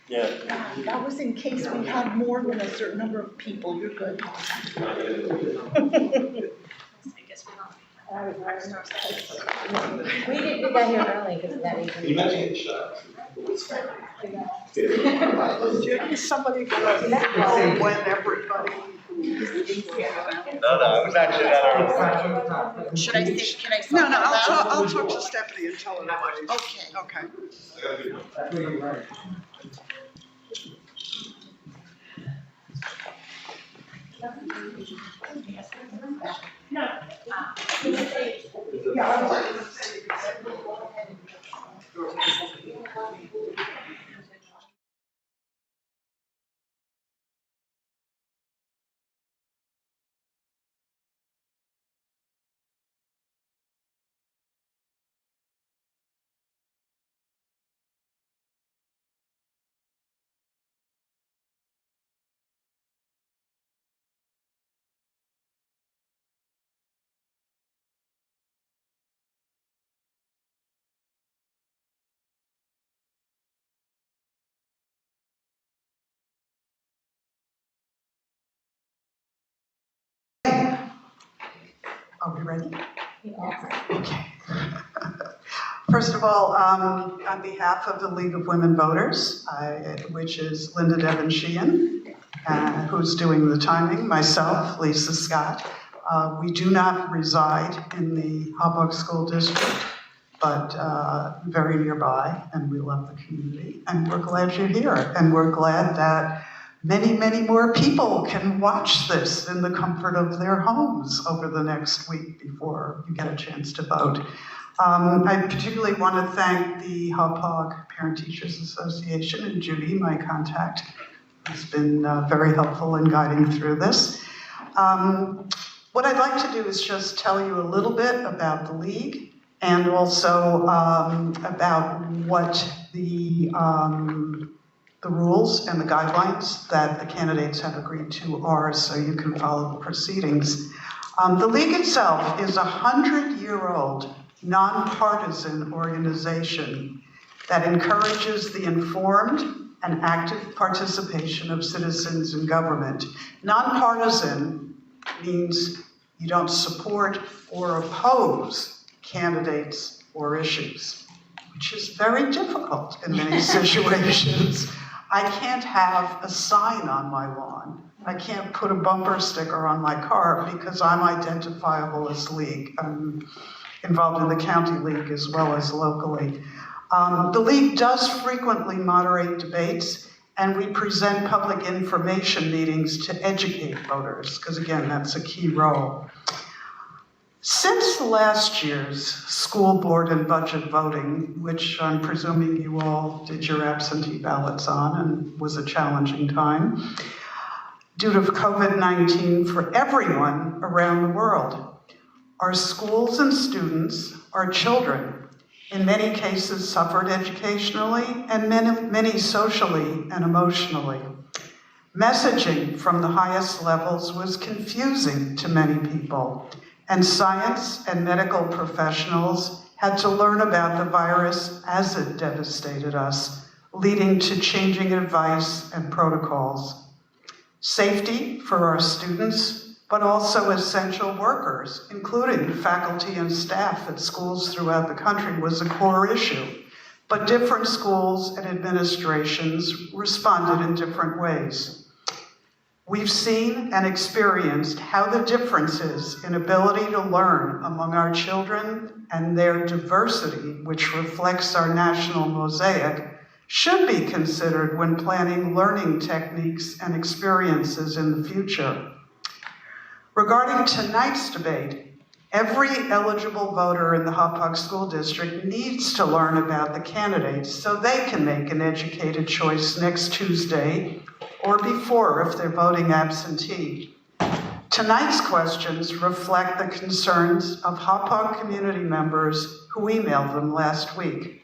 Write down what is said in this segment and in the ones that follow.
Yeah. That was in case we had more than a certain number of people. You're good. I guess we don't. We got here early because of that reason. Can you imagine getting shot? Somebody gonna know when everybody. No, I was actually at our. Should I say, can I say? No, I'll talk to Stephanie and tell her that. Okay. Okay. Are we ready? Okay. First of all, on behalf of the League of Women Voters, which is Linda Devon Sheehan, who's doing the timing, myself, Lisa Scott, we do not reside in the Hauppauge School District, but very nearby, and we love the community, and we're glad you're here, and we're glad that many, many more people can watch this in the comfort of their homes over the next week before you get a chance to vote. I particularly want to thank the Hauppauge Parent Teachers Association and Judy, my contact, who's been very helpful in guiding through this. What I'd like to do is just tell you a little bit about the League and also about what the rules and the guidelines that the candidates have agreed to are, so you can follow the proceedings. The League itself is a 100-year-old nonpartisan organization that encourages the informed and active participation of citizens in government. Nonpartisan means you don't support or oppose candidates or issues, which is very difficult in many situations. I can't have a sign on my lawn. I can't put a bumper sticker on my car because I'm identifiable as League. I'm involved in the county league as well as locally. The League does frequently moderate debates, and we present public information meetings to educate voters, because again, that's a key role. Since last year's school board and budget voting, which I'm presuming you all did your absentee ballots on and was a challenging time, due to COVID-19 for everyone around the world, our schools and students, our children, in many cases suffered educationally and many socially and emotionally. Messaging from the highest levels was confusing to many people, and science and medical professionals had to learn about the virus as it devastated us, leading to changing advice and protocols. Safety for our students, but also essential workers, including faculty and staff at schools throughout the country, was a core issue. But different schools and administrations responded in different ways. We've seen and experienced how the differences in ability to learn among our children and their diversity, which reflects our national mosaic, should be considered when planning learning techniques and experiences in the future. Regarding tonight's debate, every eligible voter in the Hauppauge School District needs to learn about the candidates so they can make an educated choice next Tuesday or before if they're voting absentee. Tonight's questions reflect the concerns of Hauppauge community members who emailed them last week.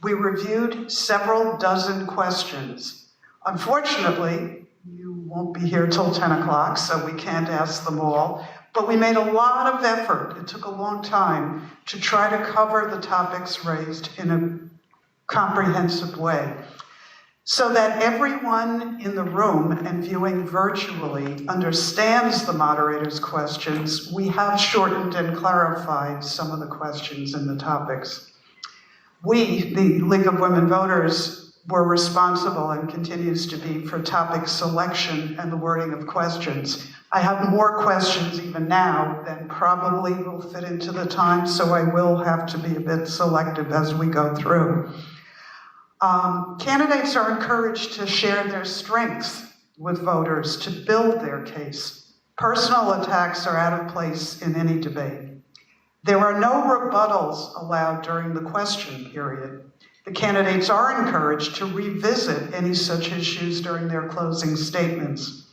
We reviewed several dozen questions. Unfortunately, you won't be here till 10 o'clock, so we can't ask them all, but we made a lot of effort. It took a long time to try to cover the topics raised in a comprehensive way. So that everyone in the room and viewing virtually understands the moderator's questions, we have shortened and clarified some of the questions in the topics. We, the League of Women Voters, were responsible and continues to be for topic selection and the wording of questions. I have more questions even now than probably will fit into the time, so I will have to be a bit selective as we go through. Candidates are encouraged to share their strengths with voters to build their case. Personal attacks are out of place in any debate. There are no rebuttals allowed during the question period. The candidates are encouraged to revisit any such issues during their closing statements.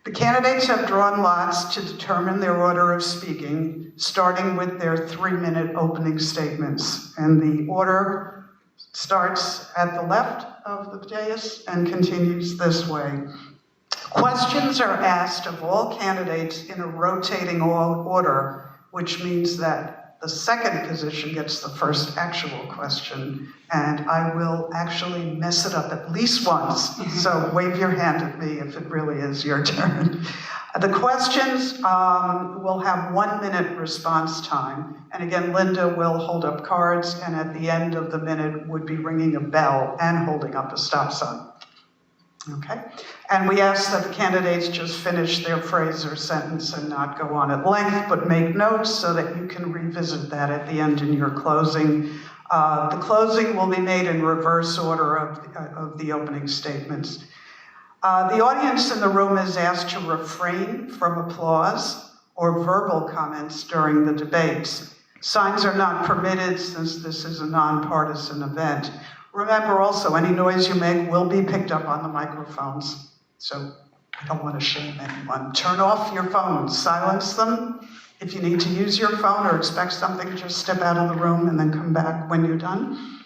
The candidates have drawn lots to determine their order of speaking, starting with their 3-minute opening statements. And the order starts at the left of the dais and continues this way. Questions are asked of all candidates in a rotating order, which means that the second position gets the first actual question, and I will actually mess it up at least once, so wave your hand at me if it really is your turn. The questions will have 1-minute response time, and again, Linda will hold up cards, and at the end of the minute would be ringing a bell and holding up a stop sign. Okay, and we ask that the candidates just finish their phrase or sentence and not go on at length, but make notes so that you can revisit that at the end in your closing. The closing will be made in reverse order of the opening statements. The audience in the room is asked to refrain from applause or verbal comments during the debates. Signs are not permitted since this is a nonpartisan event. Remember also, any noise you make will be picked up on the microphones, so I don't want to shame anyone. Turn off your phones, silence them. If you need to use your phone or expect something, just step out of the room and then come back when you're done.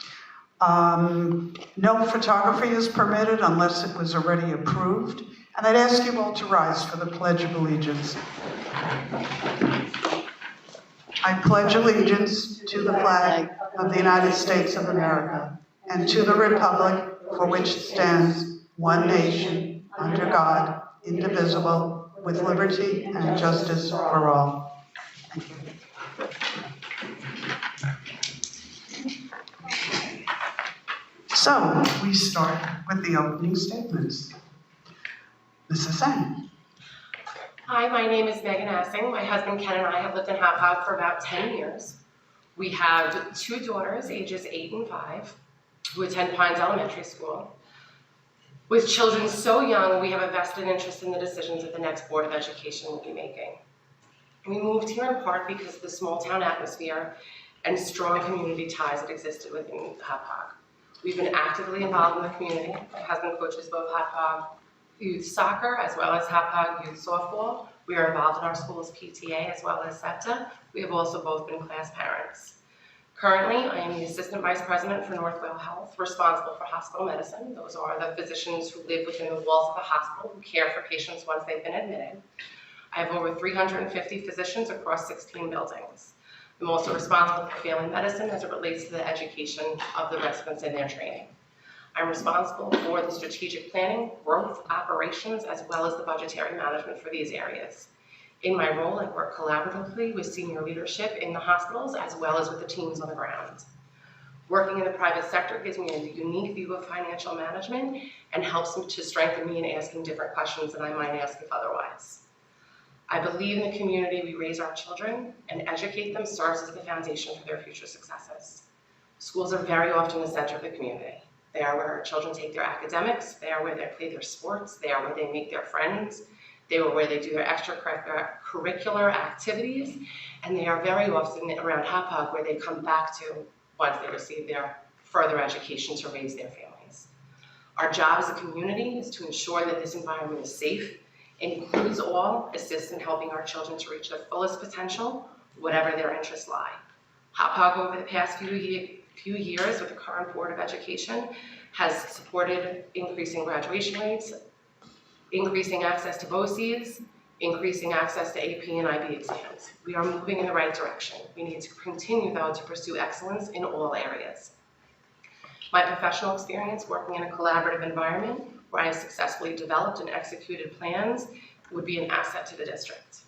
No photography is permitted unless it was already approved. And I'd ask you all to rise for the Pledge of Allegiance. I pledge allegiance to the flag of the United States of America and to the republic for which it stands, one nation, under God, indivisible, with liberty and justice for all. Thank you. So we start with the opening statements. Mrs. Sang. Hi, my name is Megan Assing. My husband Ken and I have lived in Hauppauge for about 10 years. We have 2 daughters, ages 8 and 5, who attend Pines Elementary School. With children so young, we have a vested interest in the decisions that the next Board of Education will be making. We moved here in part because of the small town atmosphere and strong community ties that existed within Hauppauge. We've been actively involved in the community. My husband coaches both Hauppauge youth soccer as well as Hauppauge youth softball. We are involved in our school's PTA as well as SEPTA. We have also both been class parents. Currently, I am the Assistant Vice President for North Wales Health, responsible for hospital medicine. Those are the physicians who live within the walls of the hospital who care for patients once they've been admitted. I have over 350 physicians across 16 buildings. I'm also responsible for family medicine as it relates to the education of the residents in their training. I'm responsible for the strategic planning, growth, operations, as well as the budgetary management for these areas. In my role, I work collaboratively with senior leadership in the hospitals as well as with the teams on the ground. Working in the private sector gives me a unique view of financial management and helps me to strengthen me in asking different questions than I might ask if otherwise. I believe in the community we raise our children, and educate them serves as the foundation for their future successes. Schools are very often the center of the community. They are where our children take their academics, they are where they play their sports, they are where they make their friends, they are where they do their extracurricular activities, and they are very often around Hauppauge where they come back to once they receive their further education to raise their families. Our job as a community is to ensure that this environment is safe. It includes all, assists in helping our children to reach their fullest potential, whatever their interests lie. Hauppauge over the past few years with the current Board of Education has supported increasing graduation rates, increasing access to BOCES, increasing access to AP and IB exams. We are moving in the right direction. We need to continue, though, to pursue excellence in all areas. My professional experience working in a collaborative environment where I have successfully developed and executed plans would be an asset to the district.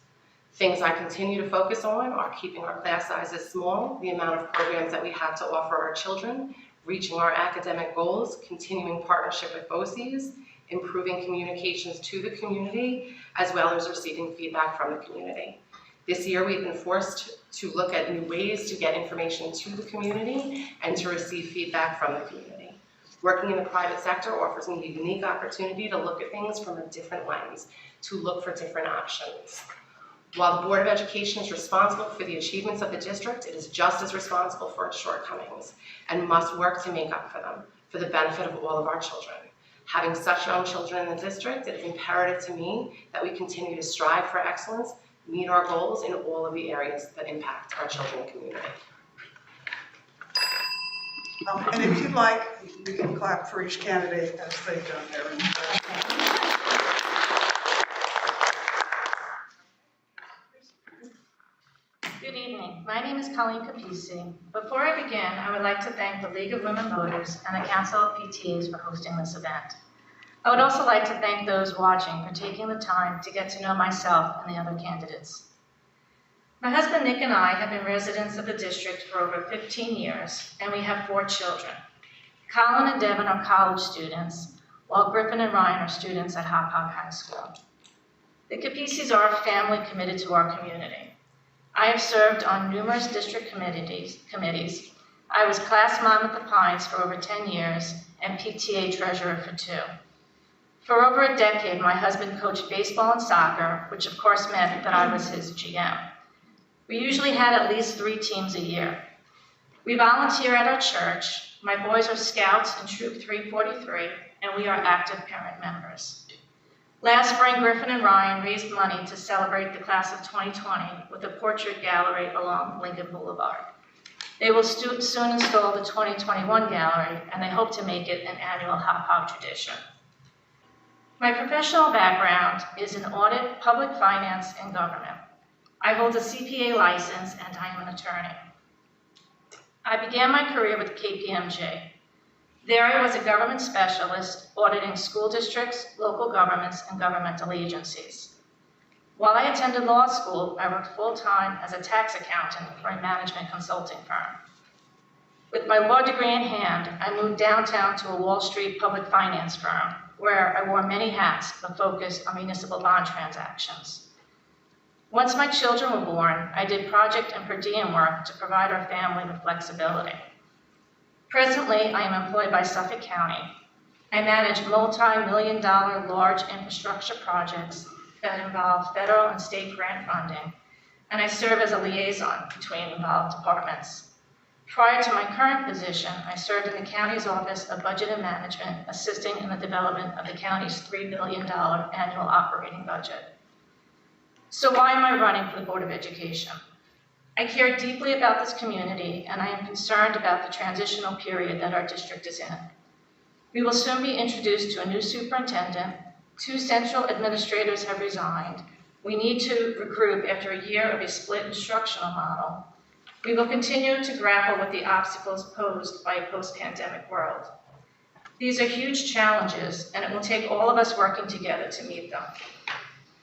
Things I continue to focus on are keeping our class sizes small, the amount of programs that we have to offer our children, reaching our academic goals, continuing partnership with BOCES, improving communications to the community, as well as receiving feedback from the community. This year, we've been forced to look at new ways to get information to the community and to receive feedback from the community. Working in the private sector offers me a unique opportunity to look at things from a different lens, to look for different options. While the Board of Education is responsible for the achievements of the district, it is just as responsible for its shortcomings and must work to make up for them, for the benefit of all of our children. Having such young children in the district, it is imperative to me that we continue to strive for excellence, meet our goals in all of the areas that impact our children and community. And if you'd like, we can clap for each candidate as they've done their introduction. Good evening. My name is Colleen Kapisi. Before I begin, I would like to thank the League of Women Voters and the Council of PTAs for hosting this event. I would also like to thank those watching for taking the time to get to know myself and the other candidates. My husband Nick and I have been residents of the district for over 15 years, and we have 4 children. Colin and Devin are college students, while Griffin and Ryan are students at Hauppauge High School. The Kapisis are a family committed to our community. I have served on numerous district committees. I was class mom at the Pines for over 10 years and PTA treasurer for 2. For over a decade, my husband coached baseball and soccer, which of course meant that I was his GM. We usually had at least 3 teams a year. We volunteer at our church. My boys are scouts in Troop 343, and we are active parent members. Last spring, Griffin and Ryan raised money to celebrate the class of 2020 with a portrait gallery along Lincoln Boulevard. They will soon install the 2021 gallery, and they hope to make it an annual Hauppauge tradition. My professional background is in audit, public finance, and government. I hold a CPA license, and I am an attorney. I began my career with KPMG. There I was a government specialist auditing school districts, local governments, and governmental agencies. While I attended law school, I worked full-time as a tax accountant for a management consulting firm. With my law degree in hand, I moved downtown to a Wall Street public finance firm where I wore many hats but focused on municipal bond transactions. Once my children were born, I did project and per diem work to provide our family with flexibility. Presently, I am employed by Suffolk County. I manage multi-million-dollar large infrastructure projects that involve federal and state grant funding, and I serve as a liaison between involved departments. Prior to my current position, I served in the county's Office of Budget and Management, assisting in the development of the county's $3 billion annual operating budget. So why am I running for the Board of Education? I care deeply about this community, and I am concerned about the transitional period that our district is in. We will soon be introduced to a new superintendent. 2 central administrators have resigned. We need to regroup after a year of a split instructional model. We will continue to grapple with the obstacles posed by a post-pandemic world. These are huge challenges, and it will take all of us working together to meet them.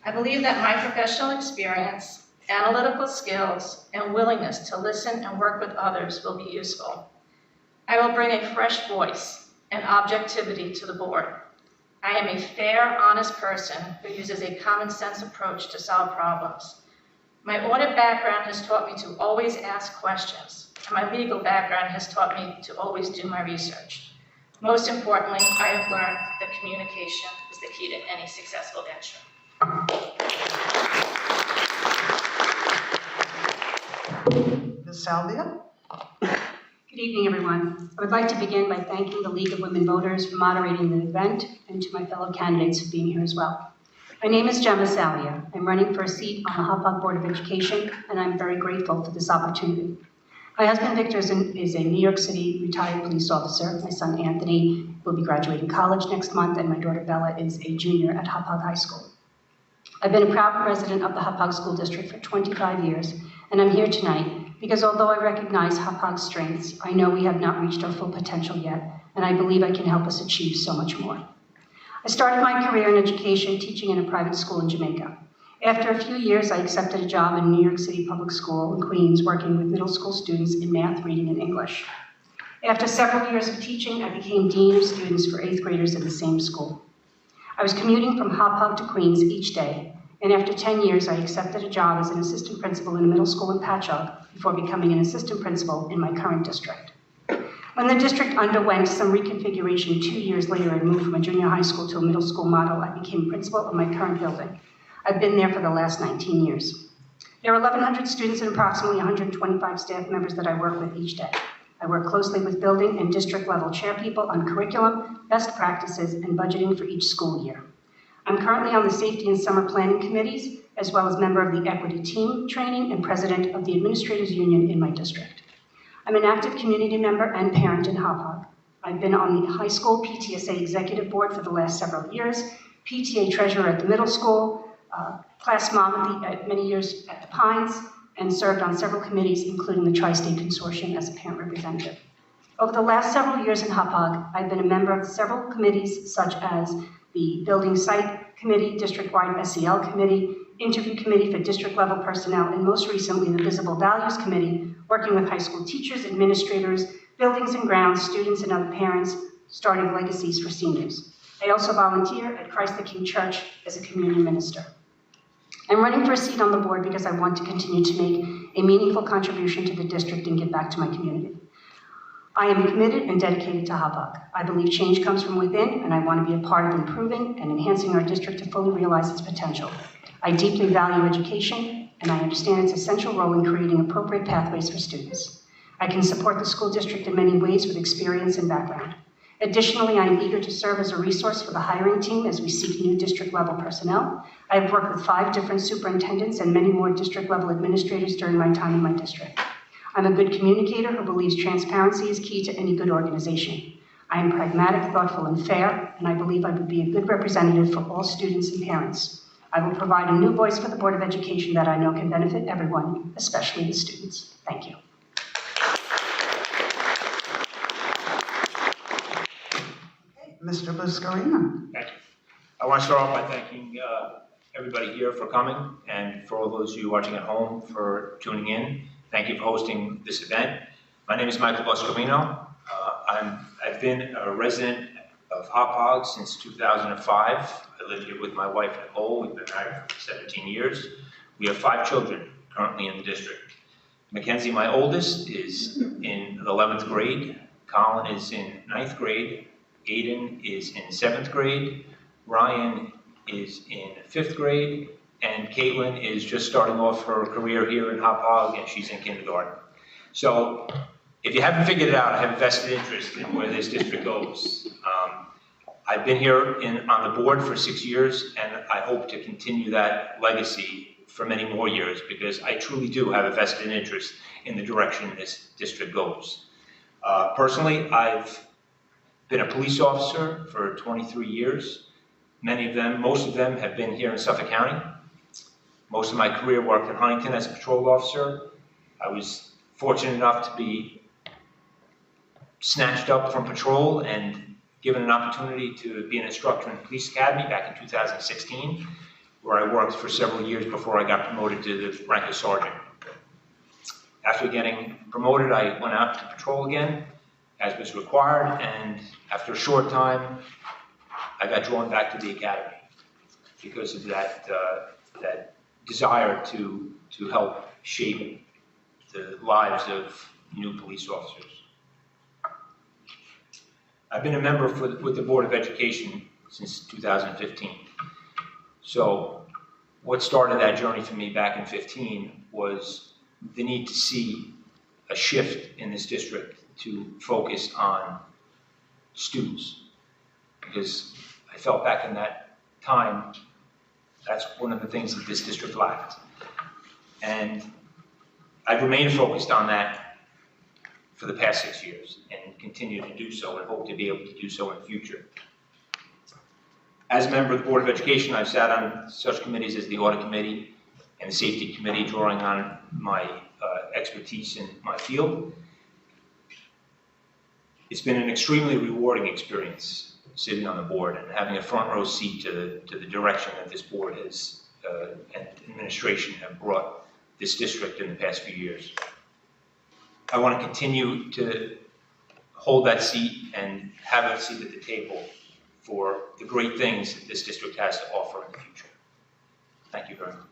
I believe that my professional experience, analytical skills, and willingness to listen and work with others will be useful. I will bring a fresh voice and objectivity to the board. I am a fair, honest person who uses a common sense approach to solve problems. My audit background has taught me to always ask questions, and my legal background has taught me to always do my research. Most importantly, I have learned that communication is the key to any successful venture. Ms. Salvia? Good evening, everyone. I would like to begin by thanking the League of Women Voters for moderating the event and to my fellow candidates for being here as well. My name is Gemma Salvia. I'm running for a seat on the Hauppauge Board of Education, and I'm very grateful for this opportunity. My husband, Victor, is a New York City retired police officer. My son, Anthony, will be graduating college next month, and my daughter, Bella, is a junior at Hauppauge High School. I've been a proud resident of the Hauppauge School District for 25 years, and I'm here tonight because although I recognize Hauppauge's strengths, I know we have not reached our full potential yet, and I believe I can help us achieve so much more. I started my career in education teaching in a private school in Jamaica. After a few years, I accepted a job in New York City Public School in Queens, working with middle school students in math, reading, and English. After several years of teaching, I became dean of students for 8th graders in the same school. I was commuting from Hauppauge to Queens each day, and after 10 years, I accepted a job as an assistant principal in a middle school in Patchogue before becoming an assistant principal in my current district. When the district underwent some reconfiguration 2 years later and moved from a junior high school to a middle school model, I became principal of my current building. I've been there for the last 19 years. There are 1,100 students and approximately 125 staff members that I work with each day. I work closely with building and district level chairpeople on curriculum, best practices, and budgeting for each school year. I'm currently on the safety and summer planning committees, as well as member of the equity team training and president of the administrators union in my district. I'm an active community member and parent in Hauppauge. I've been on the high school PTSA executive board for the last several years, PTA treasurer at the middle school, class mom at many years at the Pines, and served on several committees, including the Tri-State Consortium as a parent representative. Over the last several years in Hauppauge, I've been a member of several committees such as the Building Site Committee, District-wide SEL Committee, Interview Committee for district-level personnel, and most recently the Visible Values Committee, working with high school teachers, administrators, buildings and grounds, students, and other parents, starting legacies for seniors. I also volunteer at Christ the King Church as a community minister. I'm running for a seat on the board because I want to continue to make a meaningful contribution to the district and give back to my community. I am committed and dedicated to Hauppauge. I believe change comes from within, and I want to be a part of improving and enhancing our district to fully realize its potential. I deeply value education, and I understand its essential role in creating appropriate pathways for students. I can support the school district in many ways with experience and background. Additionally, I am eager to serve as a resource for the hiring team as we seek new district-level personnel. I have worked with 5 different superintendents and many more district-level administrators during my time in my district. I'm a good communicator who believes transparency is key to any good organization. I am pragmatic, thoughtful, and fair, and I believe I would be a good representative for all students and parents. I will provide a new voice for the Board of Education that I know can benefit everyone, especially the students. Thank you. Mr. Buscarino. Thank you. I want to start off by thanking everybody here for coming, and for all those of you watching at home for tuning in. Thank you for hosting this event. My name is Michael Buscarino. I've been a resident of Hauppauge since 2005. I live here with my wife Nicole. We've been married for 17 years. We have 5 children currently in the district. Mackenzie, my oldest, is in the 11th grade. Colin is in 9th grade. Aiden is in 7th grade, Ryan is in 5th grade, and Caitlin is just starting off her career here in Hauppauge, and she's in kindergarten. So, if you haven't figured it out, I have a vested interest in where this district goes. I've been here on the board for 6 years, and I hope to continue that legacy for many more years, because I truly do have a vested interest in the direction this district goes. Personally, I've been a police officer for 23 years. Most of them have been here in Suffolk County. Most of my career worked in Huntington as a patrol officer. I was fortunate enough to be snatched up from patrol and given an opportunity to be an instructor in the police academy back in 2016, where I worked for several years before I got promoted to the rank of sergeant. After getting promoted, I went out to patrol again, as was required, and after a short time, I got drawn back to the academy because of that desire to help shape the lives of new police officers. I've been a member with the Board of Education since 2015. So what started that journey for me back in 15 was the need to see a shift in this district to focus on students, because I felt back in that time that's one of the things that this district lacked. And I've remained focused on that for the past 6 years and continue to do so and hope to be able to do so in the future. As a member of the Board of Education, I've sat on such committees as the Audit Committee and the Safety Committee, drawing on my expertise in my field. It's been an extremely rewarding experience sitting on the board and having a front row seat to the direction that this board has and administration have brought this district in the past few years. I want to continue to hold that seat and have a seat at the table for the great things that this district has to offer in the future. Thank you very much.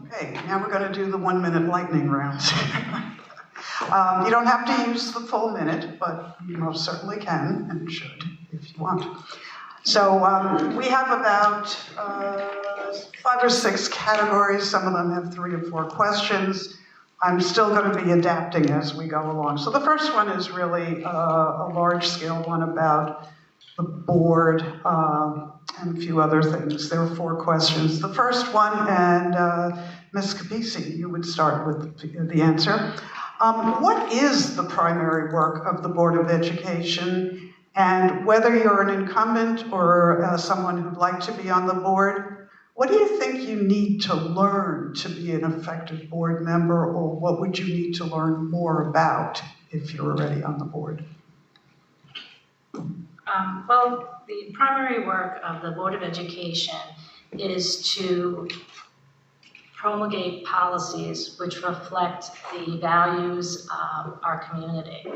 Okay, now we're going to do the 1-minute lightning round. You don't have to use the full minute, but you most certainly can and should if you want. So we have about 5 or 6 categories. Some of them have 3 or 4 questions. I'm still going to be adapting as we go along. So the first one is really a large-scale one about the board and a few other things. There are 4 questions. The first one, and Ms. Kapisi, you would start with the answer. What is the primary work of the Board of Education? And whether you're an incumbent or someone who'd like to be on the board, what do you think you need to learn to be an effective board member, or what would you need to learn more about if you're already on the board? Well, the primary work of the Board of Education is to promulgate policies which reflect the values of our community.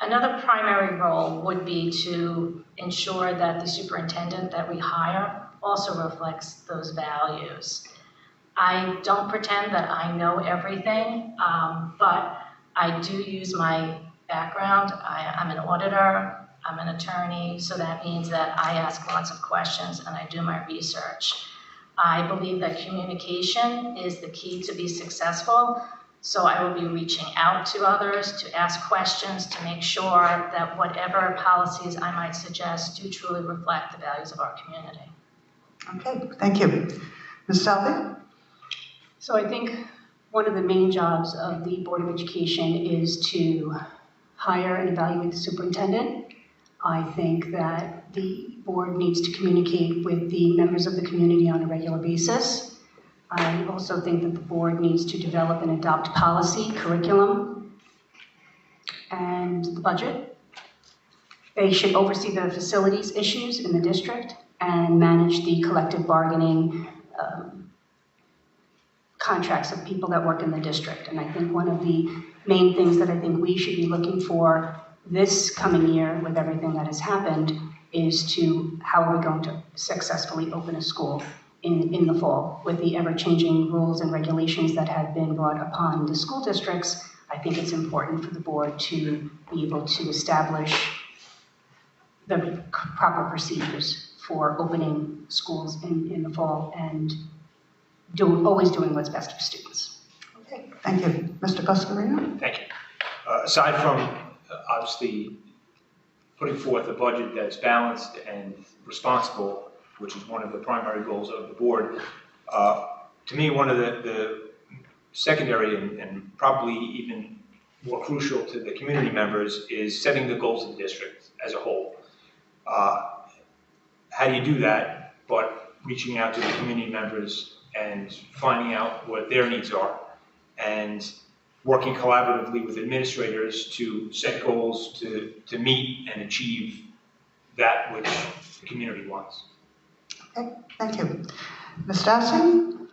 Another primary role would be to ensure that the superintendent that we hire also reflects those values. I don't pretend that I know everything, but I do use my background. I'm an auditor, I'm an attorney, so that means that I ask lots of questions and I do my research. I believe that communication is the key to be successful, so I will be reaching out to others to ask questions to make sure that whatever policies I might suggest do truly reflect the values of our community. Okay, thank you. Ms. Salvi? So I think one of the main jobs of the Board of Education is to hire and evaluate the superintendent. I think that the board needs to communicate with the members of the community on a regular basis. I also think that the board needs to develop and adopt policy, curriculum, and the budget. They should oversee the facilities issues in the district and manage the collective bargaining contracts of people that work in the district. And I think one of the main things that I think we should be looking for this coming year with everything that has happened is to how are we going to successfully open a school in the fall with the ever-changing rules and regulations that have been brought upon the school districts. I think it's important for the board to be able to establish the proper procedures for opening schools in the fall and always doing what's best for students. Okay, thank you. Mr. Coscarino? Thank you. Aside from obviously putting forth a budget that's balanced and responsible, which is one of the primary goals of the board, to me, one of the secondary and probably even more crucial to the community members is setting the goals of the district as a whole. How do you do that but reaching out to the community members and finding out what their needs are and working collaboratively with administrators to set goals to meet and achieve that which the community wants. Okay, thank you. Ms. Dassey?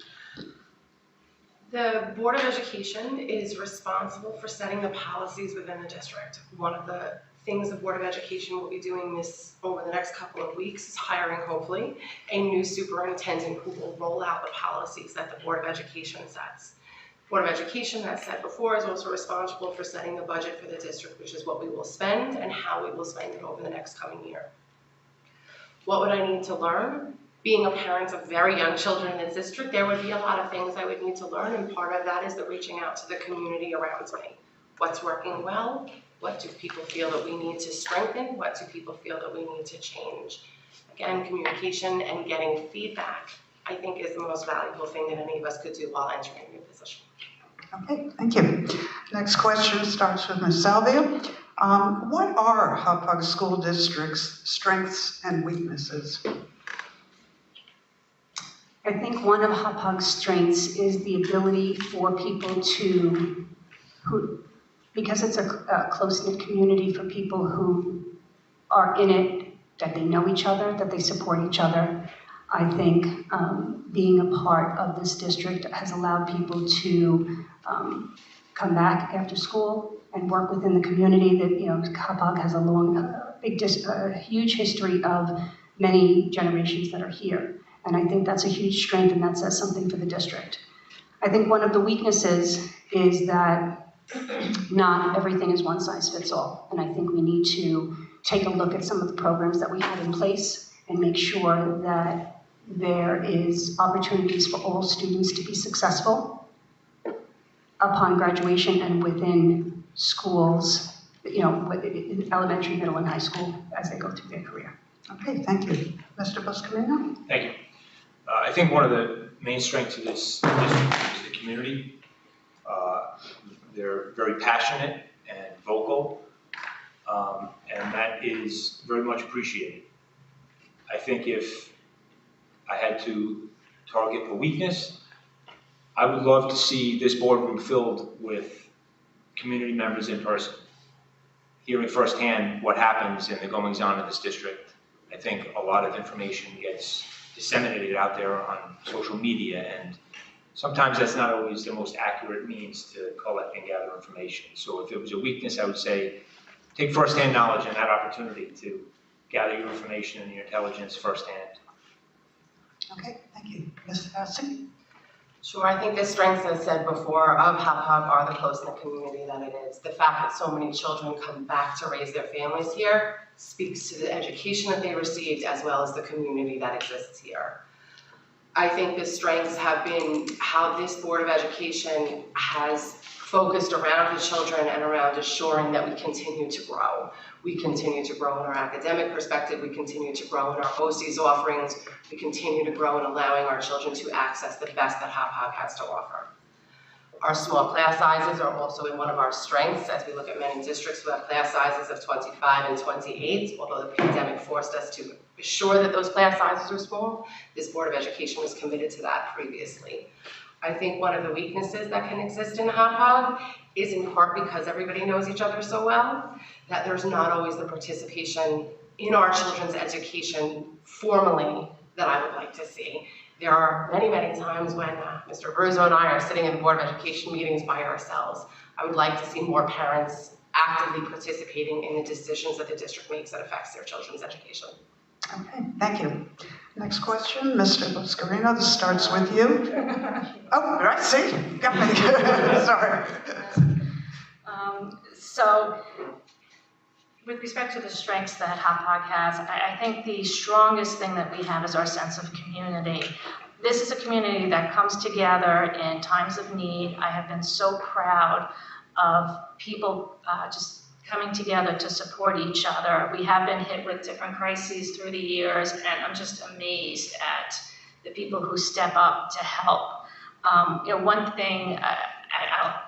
The Board of Education is responsible for setting the policies within the district. One of the things the Board of Education will be doing over the next couple of weeks is hiring, hopefully, a new superintendent who will roll out the policies that the Board of Education sets. Board of Education, as said before, is also responsible for setting the budget for the district, which is what we will spend and how we will spend it over the next coming year. What would I need to learn? Being a parent of very young children in this district, there would be a lot of things I would need to learn, and part of that is the reaching out to the community around me. What's working well? What do people feel that we need to strengthen? What do people feel that we need to change? Again, communication and getting feedback, I think, is the most valuable thing that any of us could do while entering a new position. Okay, thank you. Next question starts with Ms. Salvia. What are Hauppauge School District's strengths and weaknesses? I think one of Hauppauge's strengths is the ability for people because it's a close-knit community, for people who are in it, that they know each other, that they support each other. I think being a part of this district has allowed people to come back after school and work within the community. That, Hauppauge has a huge history of many generations that are here. And I think that's a huge strength, and that says something for the district. I think one of the weaknesses is that not everything is one size fits all. And I think we need to take a look at some of the programs that we have in place and make sure that there is opportunities for all students to be successful upon graduation and within schools, elementary, middle, and high school as they go through their career. Okay, thank you. Mr. Buscarino? Thank you. I think one of the main strengths of this district is the community. They're very passionate and vocal, and that is very much appreciated. I think if I had to target a weakness, I would love to see this boardroom filled with community members in person, hearing firsthand what happens in the goings-on of this district. I think a lot of information gets disseminated out there on social media, and sometimes that's not always the most accurate means to collect and gather information. So if it was a weakness, I would say take firsthand knowledge and that opportunity to gather your information and your intelligence firsthand. Okay, thank you. Ms. Hassing? Sure, I think the strengths, as said before, of Hauppauge are the close-knit community that it is. The fact that so many children come back to raise their families here speaks to the education that they received as well as the community that exists here. I think the strengths have been how this Board of Education has focused around the children and around assuring that we continue to grow. We continue to grow in our academic perspective, we continue to grow in our OCs offerings, we continue to grow in allowing our children to access the best that Hauppauge has to offer. Our small class sizes are also in one of our strengths, as we look at many districts who have class sizes of 25 and 28, although the pandemic forced us to assure that those class sizes are small. This Board of Education was committed to that previously. I think one of the weaknesses that can exist in Hauppauge is in part because everybody knows each other so well, that there's not always the participation in our children's education formally that I would like to see. There are many, many times when Mr. Abruzzo and I are sitting in the Board of Education meetings by ourselves. I would like to see more parents actively participating in the decisions that the district makes that affects their children's education. Okay, thank you. Next question, Mr. Buscarino, this starts with you. Oh, right, see, got me. Sorry. So, with respect to the strengths that Hauppauge has, I think the strongest thing that we have is our sense of community. This is a community that comes together in times of need. I have been so proud of people just coming together to support each other. We have been hit with different crises through the years, and I'm just amazed at the people who step up to help. One thing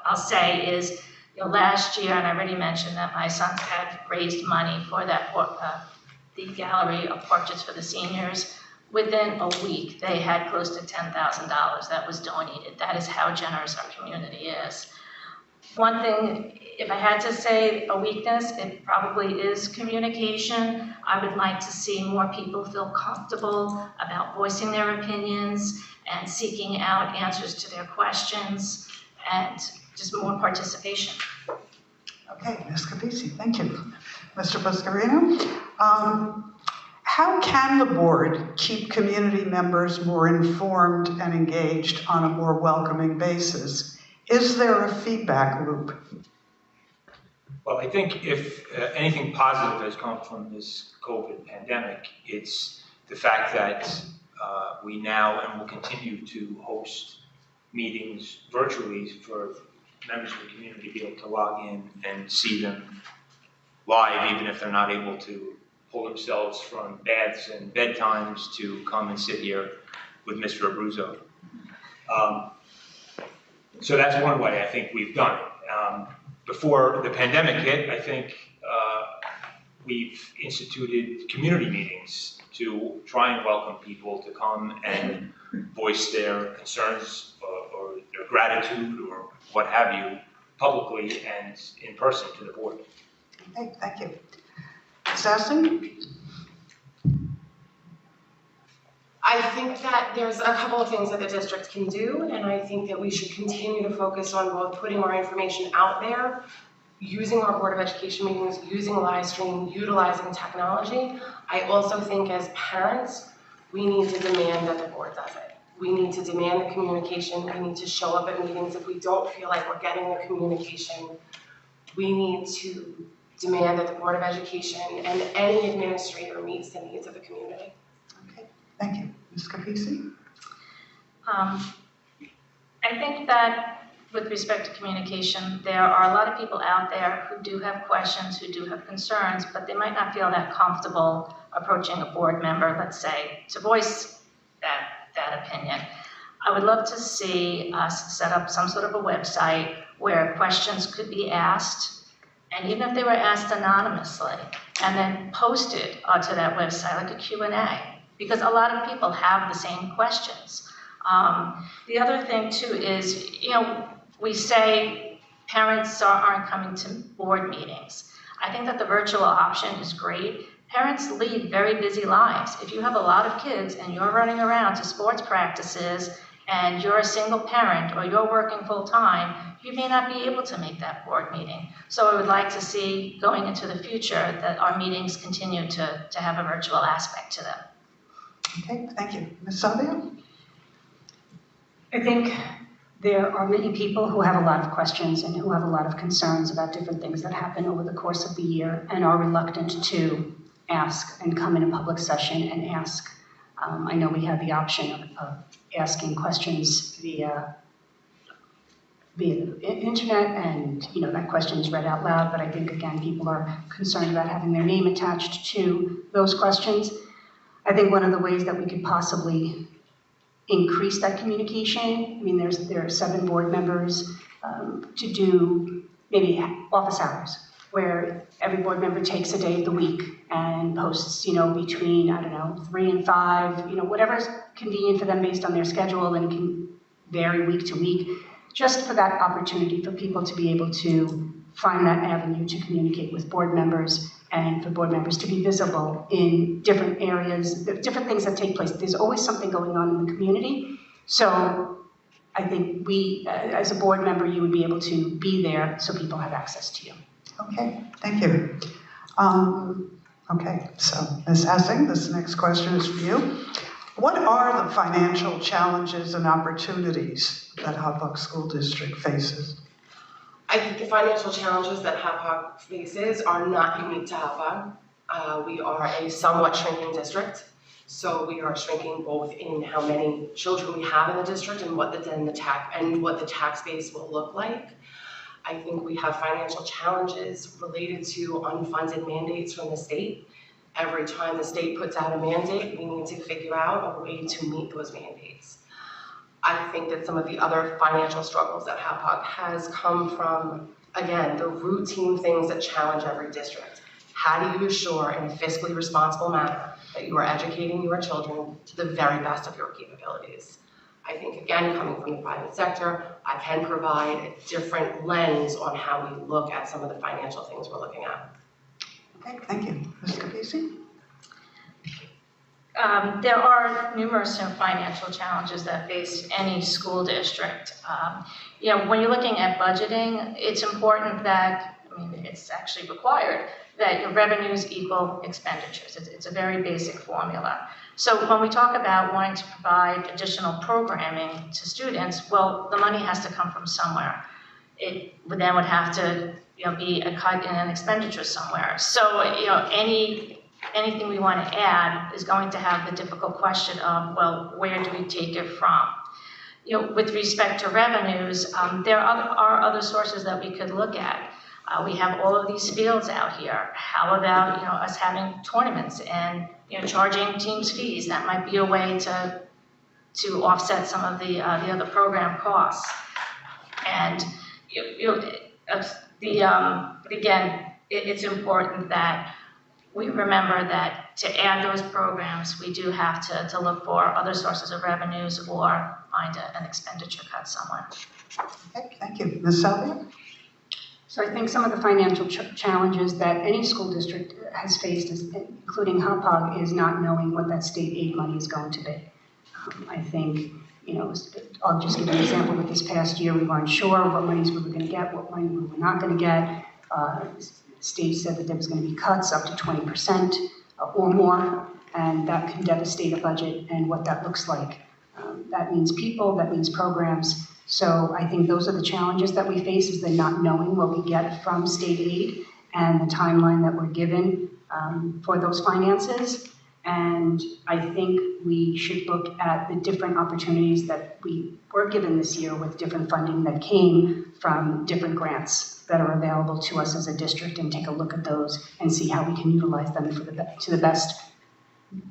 I'll say is, last year, and I already mentioned that my sons had raised money for that the gallery of portraits for the seniors. Within a week, they had close to $10,000 that was donated. That is how generous our community is. One thing, if I had to say a weakness, it probably is communication. I would like to see more people feel comfortable about voicing their opinions and seeking out answers to their questions, and just more participation. Okay, Ms. Kapisi, thank you. Mr. Buscarino, how can the board keep community members more informed and engaged on a more welcoming basis? Is there a feedback loop? Well, I think if anything positive has come from this COVID pandemic, it's the fact that we now and will continue to host meetings virtually for members of the community to be able to log in and see them live, even if they're not able to pull themselves from baths and bedtimes to come and sit here with Mr. Abruzzo. So that's one way I think we've done it. Before the pandemic hit, I think we've instituted community meetings to try and welcome people to come and voice their concerns or their gratitude or what have you publicly and in person to the board. Okay, thank you. Ms. Assing? I think that there's a couple of things that the district can do, and I think that we should continue to focus on both putting our information out there, using our Board of Education meetings, using live stream, utilizing technology. I also think as parents, we need to demand that the board does it. We need to demand the communication. We need to show up at meetings if we don't feel like we're getting the communication. We need to demand that the Board of Education and any administrator meets the needs of the community. Okay, thank you. Ms. Kapisi? I think that with respect to communication, there are a lot of people out there who do have questions, who do have concerns, but they might not feel that comfortable approaching a board member, let's say, to voice that opinion. I would love to see us set up some sort of a website where questions could be asked, and even if they were asked anonymously, and then posted to that website like a Q&A, because a lot of people have the same questions. The other thing too is, we say parents aren't coming to board meetings. I think that the virtual option is great. Parents lead very busy lives. If you have a lot of kids and you're running around to sports practices and you're a single parent or you're working full time, you may not be able to make that board meeting. So I would like to see going into the future that our meetings continue to have a virtual aspect to them. Okay, thank you. Ms. Savia? I think there are many people who have a lot of questions and who have a lot of concerns about different things that happen over the course of the year and are reluctant to ask and come in a public session and ask. I know we have the option of asking questions via the internet, and that question is read out loud, but I think again people are concerned about having their name attached to those questions. I think one of the ways that we could possibly increase that communication, there are 7 board members, to do maybe office hours, where every board member takes a day of the week and posts, between, 3 and 5, whatever's convenient for them based on their schedule and can vary week to week, just for that opportunity for people to be able to find that avenue to communicate with board members and for board members to be visible in different areas, different things that take place. There's always something going on in the community. So I think we, as a board member, you would be able to be there so people have access to you. Okay, thank you. Okay, so Ms. Assing, this next question is for you. What are the financial challenges and opportunities that Hauppauge School District faces? I think the financial challenges that Hauppauge faces are not unique to Hauppauge. We are a somewhat shrinking district, so we are shrinking both in how many children we have in the district and what the tax base will look like. I think we have financial challenges related to unfunded mandates from the state. Every time the state puts out a mandate, we need to figure out a way to meet those mandates. I think that some of the other financial struggles that Hauppauge has come from, again, the routine things that challenge every district. How do you assure in a fiscally responsible manner that you are educating your children to the very best of your capabilities? I think, again, coming from the private sector, I can provide a different lens on how we look at some of the financial things we're looking at. Okay, thank you. Ms. Kapisi? There are numerous financial challenges that face any school district. When you're looking at budgeting, it's important that, it's actually required that your revenues equal expenditures. It's a very basic formula. So when we talk about wanting to provide additional programming to students, well, the money has to come from somewhere. It then would have to be a cut in an expenditure somewhere. So anything we want to add is going to have the difficult question of, well, where do we take it from? With respect to revenues, there are other sources that we could look at. We have all of these fields out here. How about us having tournaments and charging teams fees? That might be a way to offset some of the other program costs. And again, it's important that we remember that to add those programs, we do have to look for other sources of revenues or find an expenditure cut somewhere. Okay, thank you. Ms. Salvia? So I think some of the financial challenges that any school district has faced, including Hauppauge, is not knowing what that state aid money is going to be. I think, I'll just give an example with this past year. We weren't sure what monies we were going to get, what money we were not going to get. The state said that there was going to be cuts up to 20% or more, and that can devastate a budget and what that looks like. That means people, that means programs. So I think those are the challenges that we face, is the not knowing what we get from state aid and the timeline that we're given for those finances. And I think we should look at the different opportunities that we were given this year with different funding that came from different grants that are available to us as a district, and take a look at those and see how we can utilize them to the best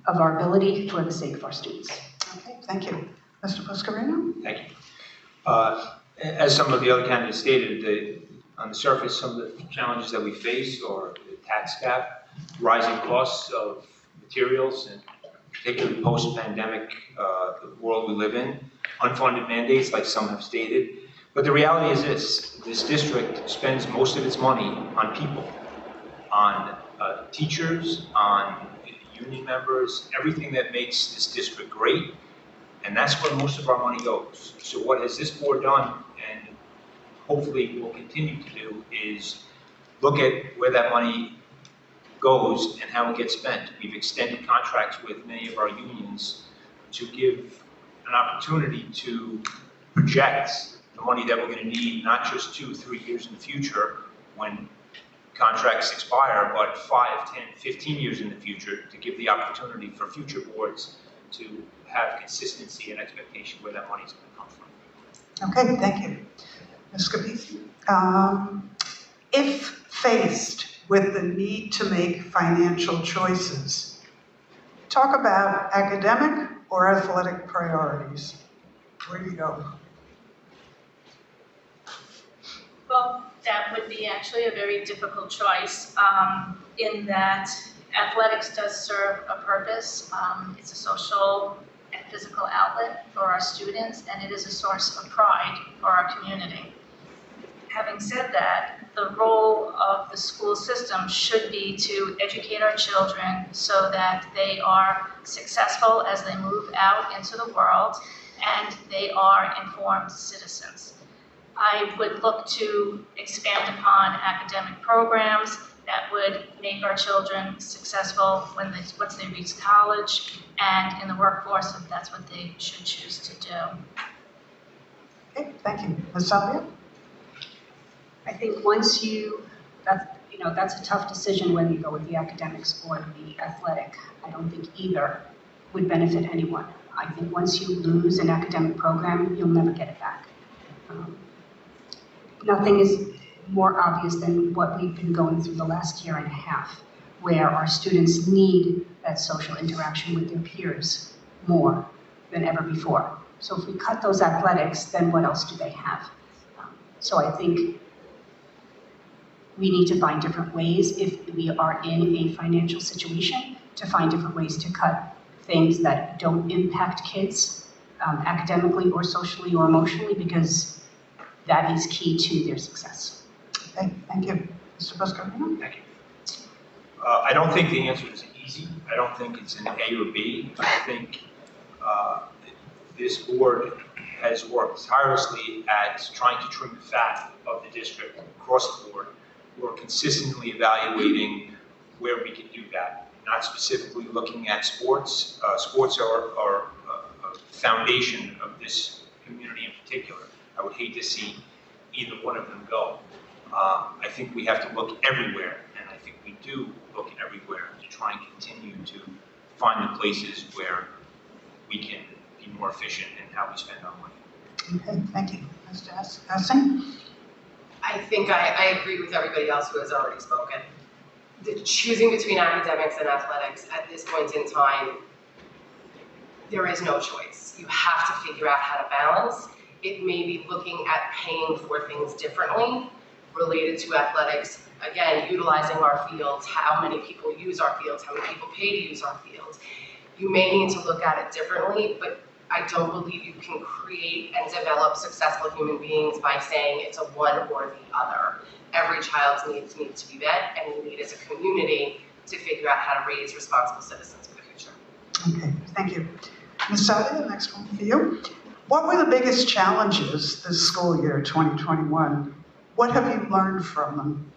of our ability for the sake of our students. Okay, thank you. Mr. Puscarino? Thank you. As some of the other candidates stated, on the surface, some of the challenges that we face are the tax cap, rising costs of materials, and particularly post-pandemic, the world we live in, unfunded mandates, like some have stated. But the reality is this district spends most of its money on people, on teachers, on union members, everything that makes this district great. And that's where most of our money goes. So what has this board done, and hopefully will continue to do, is look at where that money goes and how it gets spent. We've extended contracts with many of our unions to give an opportunity to project the money that we're going to need, not just 2-3 years in the future when contracts expire, but 5, 10, 15 years in the future, to give the opportunity for future boards to have consistency and expectation where that money is going to come from. Okay, thank you. Ms. Kapisi? If faced with the need to make financial choices, talk about academic or athletic priorities. Where do you go? Well, that would be actually a very difficult choice, in that athletics does serve a purpose. It's a social and physical outlet for our students, and it is a source of pride for our community. Having said that, the role of the school system should be to educate our children so that they are successful as they move out into the world and they are informed citizens. I would look to expand upon academic programs that would make our children successful once they reach college and in the workforce, if that's what they should choose to do. Okay, thank you. Ms. Salvia? I think once that's a tough decision whether you go with the academics or the athletic. I don't think either would benefit anyone. I think once you lose an academic program, you'll never get it back. Nothing is more obvious than what we've been going through the last year and a half, where our students need that social interaction with their peers more than ever before. So if we cut those athletics, then what else do they have? So I think we need to find different ways, if we are in a financial situation, to find different ways to cut things that don't impact kids academically or socially or emotionally, because that is key to their success. Okay, thank you. Mr. Puscarino? Thank you. I don't think the answer is easy. I don't think it's an A or B. I think this board has worked tirelessly at trying to trim the fat of the district across the board. We're consistently evaluating where we can do that, not specifically looking at sports. Sports are a foundation of this community in particular. I would hate to see either one of them go. I think we have to look everywhere, and I think we do look everywhere to try and continue to find the places where we can be more efficient in how we spend our money. Okay, thank you. Mr. Essing? I think I agree with everybody else who has already spoken. Choosing between academics and athletics at this point in time, there is no choice. You have to figure out how to balance. It may be looking at paying for things differently related to athletics again, utilizing our fields, how many people use our fields, how many people pay to use our fields. You may need to look at it differently, but I don't believe you can create and develop successful human beings by saying it's a one or the other. Every child's needs need to be met, and we need as a community to figure out how to raise responsible citizens for the future. Okay, thank you. Ms. Sally, the next one for you. What were the biggest challenges this school year, 2021? What have you learned from them?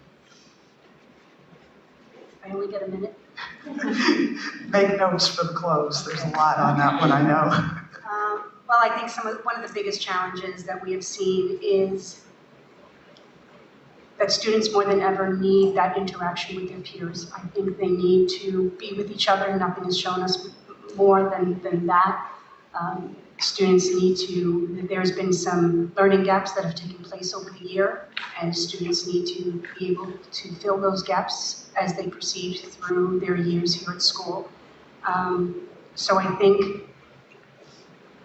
I only get a minute. Make notes for the close. There's a lot on that one, I know. Well, I think one of the biggest challenges that we have seen is that students more than ever need that interaction with their peers. I think they need to be with each other. Nothing has shown us more than that. Students need to, there's been some learning gaps that have taken place over the year, and students need to be able to fill those gaps as they proceed through their years here at school. So I think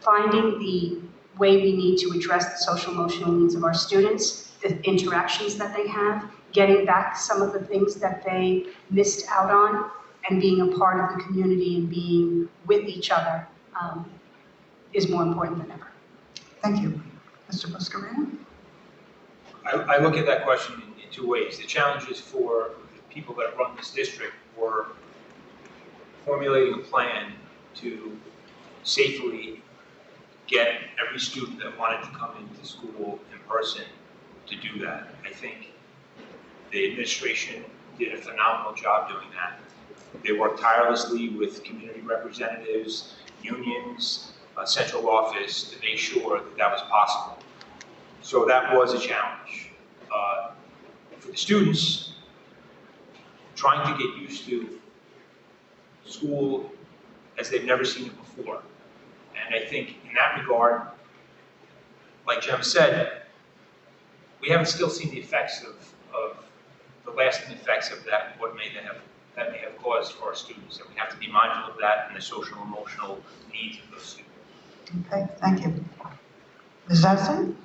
finding the way we need to address the social emotional needs of our students, the interactions that they have, getting back some of the things that they missed out on, and being a part of the community and being with each other is more important than ever. Thank you. Mr. Buscarino? I look at that question in two ways. The challenges for the people that run this district were formulating a plan to safely get every student that wanted to come into school in person to do that. I think the administration did a phenomenal job doing that. They worked tirelessly with community representatives, unions, central office to make sure that that was possible. So that was a challenge. For the students, trying to get used to school as they've never seen it before. And I think in that regard, like Jem said, we haven't still seen the effects of the lasting effects of that, what that may have caused for our students. And we have to be mindful of that and the social and emotional needs of those students. Okay, thank you. Ms. Essen?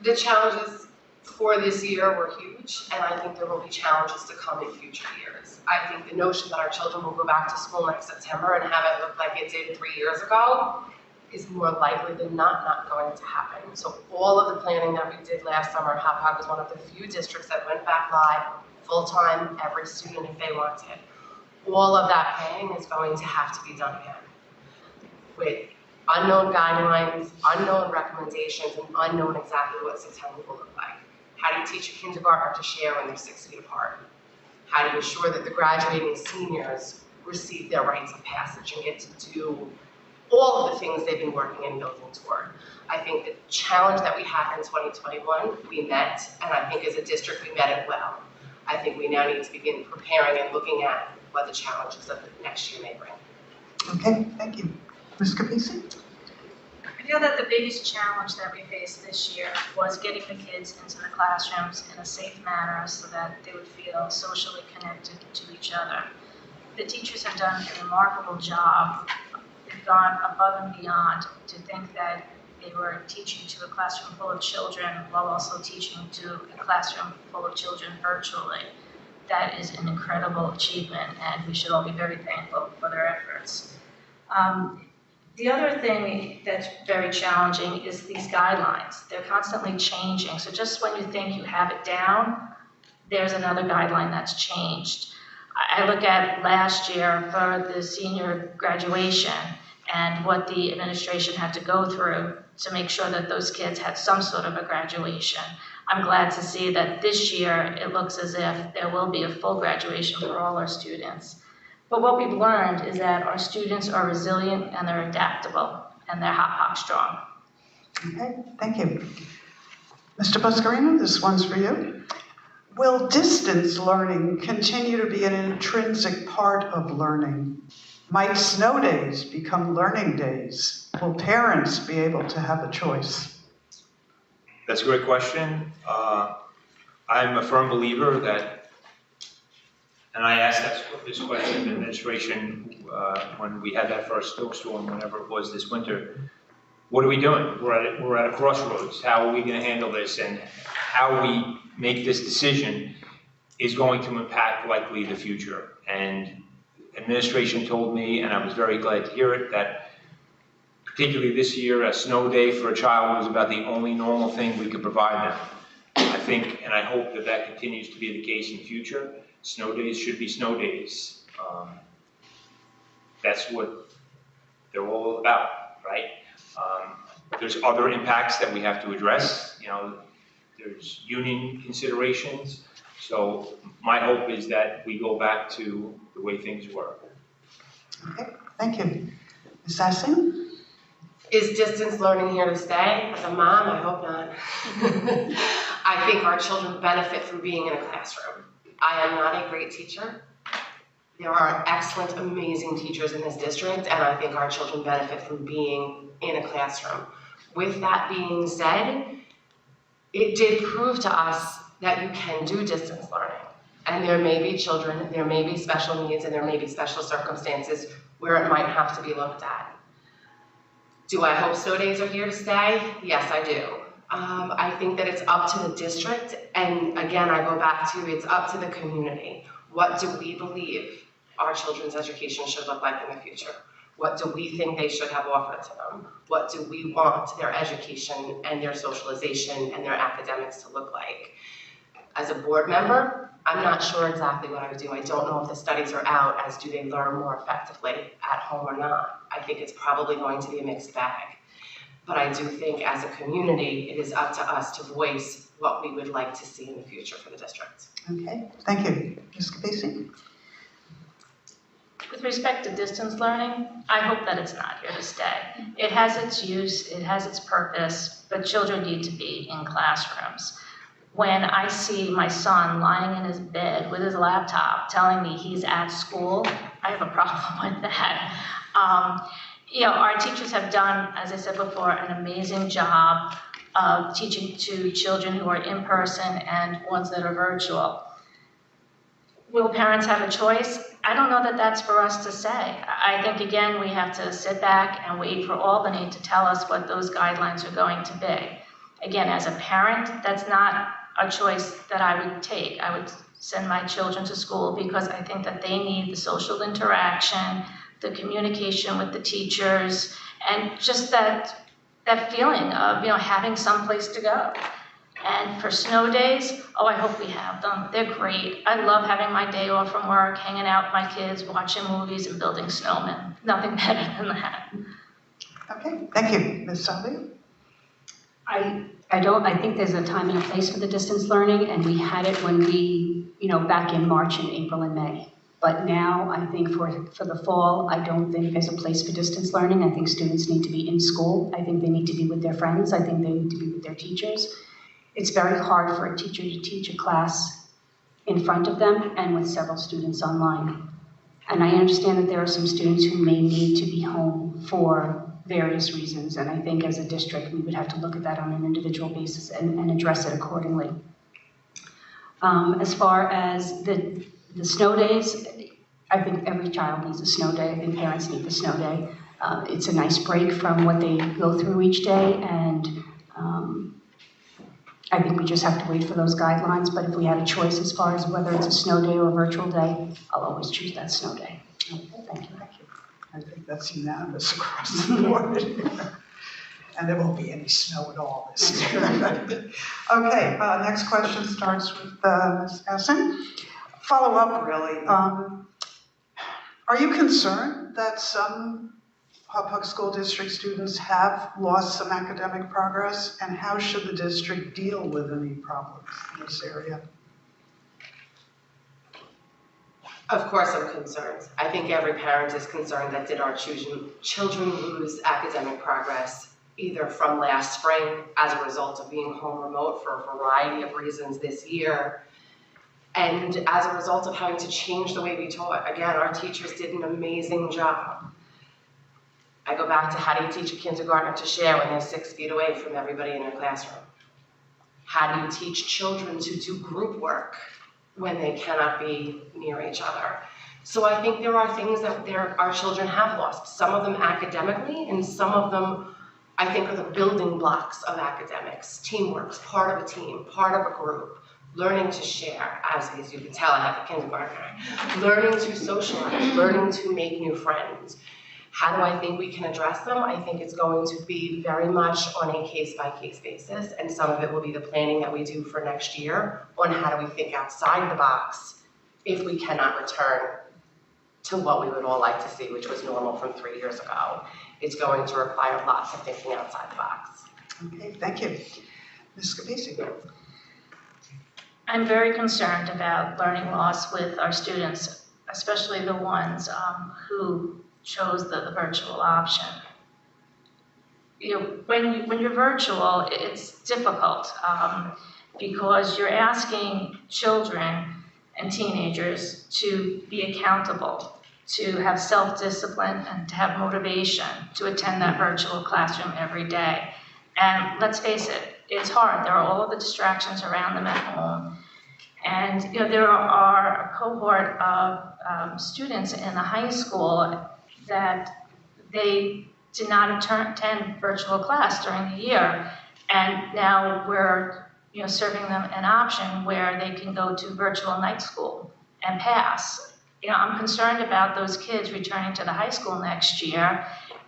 The challenges for this year were huge, and I think there will be challenges to come in future years. I think the notion that our children will go back to school next September and have it look like it did 3 years ago is more likely than not going to happen. So all of the planning that we did last summer, Hauppauge was one of the few districts that went back live full-time, every student if they wanted. All of that planning is going to have to be done again with unknown guidelines, unknown recommendations, and unknown exactly what September will look like. How do you teach a kindergartner to share when they're 6 feet apart? How do you ensure that the graduating seniors receive their rites of passage and get to do all of the things they've been working and building toward? I think the challenge that we had in 2021, we met, and I think as a district we met it well. I think we now need to begin preparing and looking at what the challenges of the next year may bring. Okay, thank you. Ms. Kapisi? I feel that the biggest challenge that we faced this year was getting the kids into the classrooms in a safe manner so that they would feel socially connected to each other. The teachers have done a remarkable job. They've gone above and beyond to think that they were teaching to a classroom full of children while also teaching to a classroom full of children virtually. That is an incredible achievement, and we should all be very thankful for their efforts. The other thing that's very challenging is these guidelines. They're constantly changing. So just when you think you have it down, there's another guideline that's changed. I look at last year for the senior graduation and what the administration had to go through to make sure that those kids had some sort of a graduation. I'm glad to see that this year it looks as if there will be a full graduation for all our students. But what we've learned is that our students are resilient and they're adaptable and they're Hauppauge strong. Okay, thank you. Mr. Buscarino, this one's for you. Will distance learning continue to be an intrinsic part of learning? Might snow days become learning days? Will parents be able to have a choice? That's a great question. I'm a firm believer that, and I asked this question to the administration when we had that first snowstorm, whenever it was this winter. What are we doing? We're at a crossroads. How are we going to handle this, and how we make this decision? is going to impact likely the future. And administration told me, and I was very glad to hear it, that particularly this year, a snow day for a child was about the only normal thing we could provide them. I think, and I hope that that continues to be the case in the future. Snow days should be snow days. That's what they're all about, right? There's other impacts that we have to address. You know, there's union considerations. So my hope is that we go back to the way things were. Okay, thank you. Ms. Essing? Is distance learning here to stay? As a mom, I hope not. I think our children benefit from being in a classroom. I am not a great teacher. There are excellent, amazing teachers in this district, and I think our children benefit from being in a classroom. With that being said, it did prove to us that you can do distance learning. And there may be children, there may be special needs, and there may be special circumstances where it might have to be looked at. Do I hope snow days are here to stay? Yes, I do. I think that it's up to the district, and again, I go back to it's up to the community. What do we believe our children's education should look like in the future? What do we think they should have offered to them? What do we want their education and their socialization and their academics to look like? As a board member, I'm not sure exactly what I would do. I don't know if the studies are out as do they learn more effectively at home or not. I think it's probably going to be a mixed bag. But I do think as a community, it is up to us to voice what we would like to see in the future for the district. Okay, thank you. Ms. Kapisi? With respect to distance learning, I hope that it's not here to stay. It has its use, it has its purpose, but children need to be in classrooms. When I see my son lying in his bed with his laptop telling me he's at school, I have a problem with that. You know, our teachers have done, as I said before, an amazing job of teaching to children who are in person and ones that are virtual. Will parents have a choice? I don't know that that's for us to say. I think, again, we have to sit back and wait for Albany to tell us what those guidelines are going to be. Again, as a parent, that's not a choice that I would take. I would send my children to school because I think that they need the social interaction, the communication with the teachers, and just that feeling of, you know, having someplace to go. And for snow days, oh, I hope we have them. They're great. I love having my day off from work, hanging out with my kids, watching movies and building snowmen. Nothing better than that. Okay, thank you. Ms. Salvi? I think there's a time and a place for the distance learning, and we had it when we, you know, back in March and April and May. But now, I think for the fall, I don't think there's a place for distance learning. I think students need to be in school. I think they need to be with their friends. I think they need to be with their teachers. It's very hard for a teacher to teach a class in front of them and with several students online. And I understand that there are some students who may need to be home for various reasons, and I think as a district, we would have to look at that on an individual basis and address it accordingly. As far as the snow days, I think every child needs a snow day. I think parents need the snow day. It's a nice break from what they go through each day, and I think we just have to wait for those guidelines, but if we had a choice as far as whether it's a snow day or a virtual day, I'll always choose that snow day. Okay, thank you. I think that's unanimous across the board. And there won't be any snow at all this year. Okay, next question starts with Ms. Essing. Follow up, really. Are you concerned that some Hauppauge School District students have lost some academic progress? And how should the district deal with any problems in this area? Of course I'm concerned. I think every parent is concerned that did our children lose academic progress either from last spring as a result of being home remote for a variety of reasons this year, and as a result of having to change the way we taught. Again, our teachers did an amazing job. I go back to how do you teach a kindergartner to share when they're 6 feet away from everybody in their classroom? How do you teach children to do group work when they cannot be near each other? So I think there are things that our children have lost, some of them academically, and some of them I think are the building blocks of academics. Teamwork's part of a team, part of a group, learning to share, as you can tell, I have a kindergartner, learning to socialize, learning to make new friends. How do I think we can address them? I think it's going to be very much on a case-by-case basis, and some of it will be the planning that we do for next year on how do we think outside the box if we cannot return to what we would all like to see, which was normal from 3 years ago. It's going to require lots of thinking outside the box. Okay, thank you. Ms. Kapisi? I'm very concerned about learning loss with our students, especially the ones who chose the virtual option. You know, when you're virtual, it's difficult because you're asking children and teenagers to be accountable, to have self-discipline and to have motivation to attend that virtual classroom every day. And let's face it, it's hard. There are all of the distractions around them at home. And you know, there are a cohort of students in the high school that they did not attend virtual class during the year. And now we're serving them an option where they can go to virtual night school and pass. I'm concerned about those kids returning to the high school next year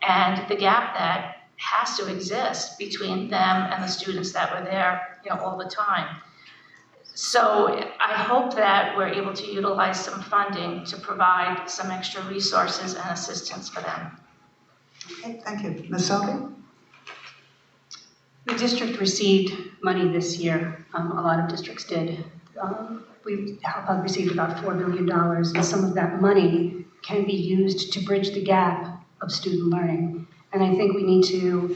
and the gap that has to exist between them and the students that were there, all the time. So I hope that we're able to utilize some funding to provide some extra resources and assistance for them. Okay, thank you. Ms. Selby? The district received money this year. A lot of districts did. Hauppauge received about $4 million, and some of that money can be used to bridge the gap of student learning. And I think we need to,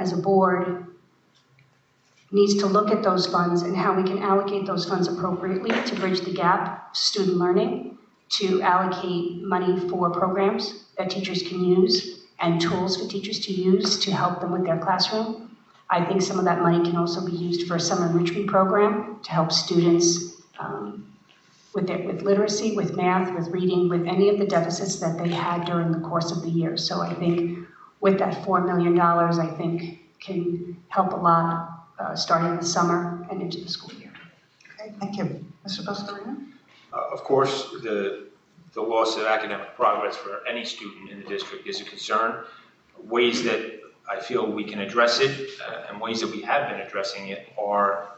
as a board, needs to look at those funds and how we can allocate those funds appropriately to bridge the gap of student learning, to allocate money for programs that teachers can use and tools for teachers to use to help them with their classroom. I think some of that money can also be used for a summer enrichment program to help students with literacy, with math, with reading, with any of the deficits that they had during the course of the year. So I think with that $4 million, I think can help a lot starting the summer and into the school year. Okay, thank you. Mr. Buscarino? Of course, the loss of academic progress for any student in the district is a concern. Ways that I feel we can address it and ways that we have been addressing it are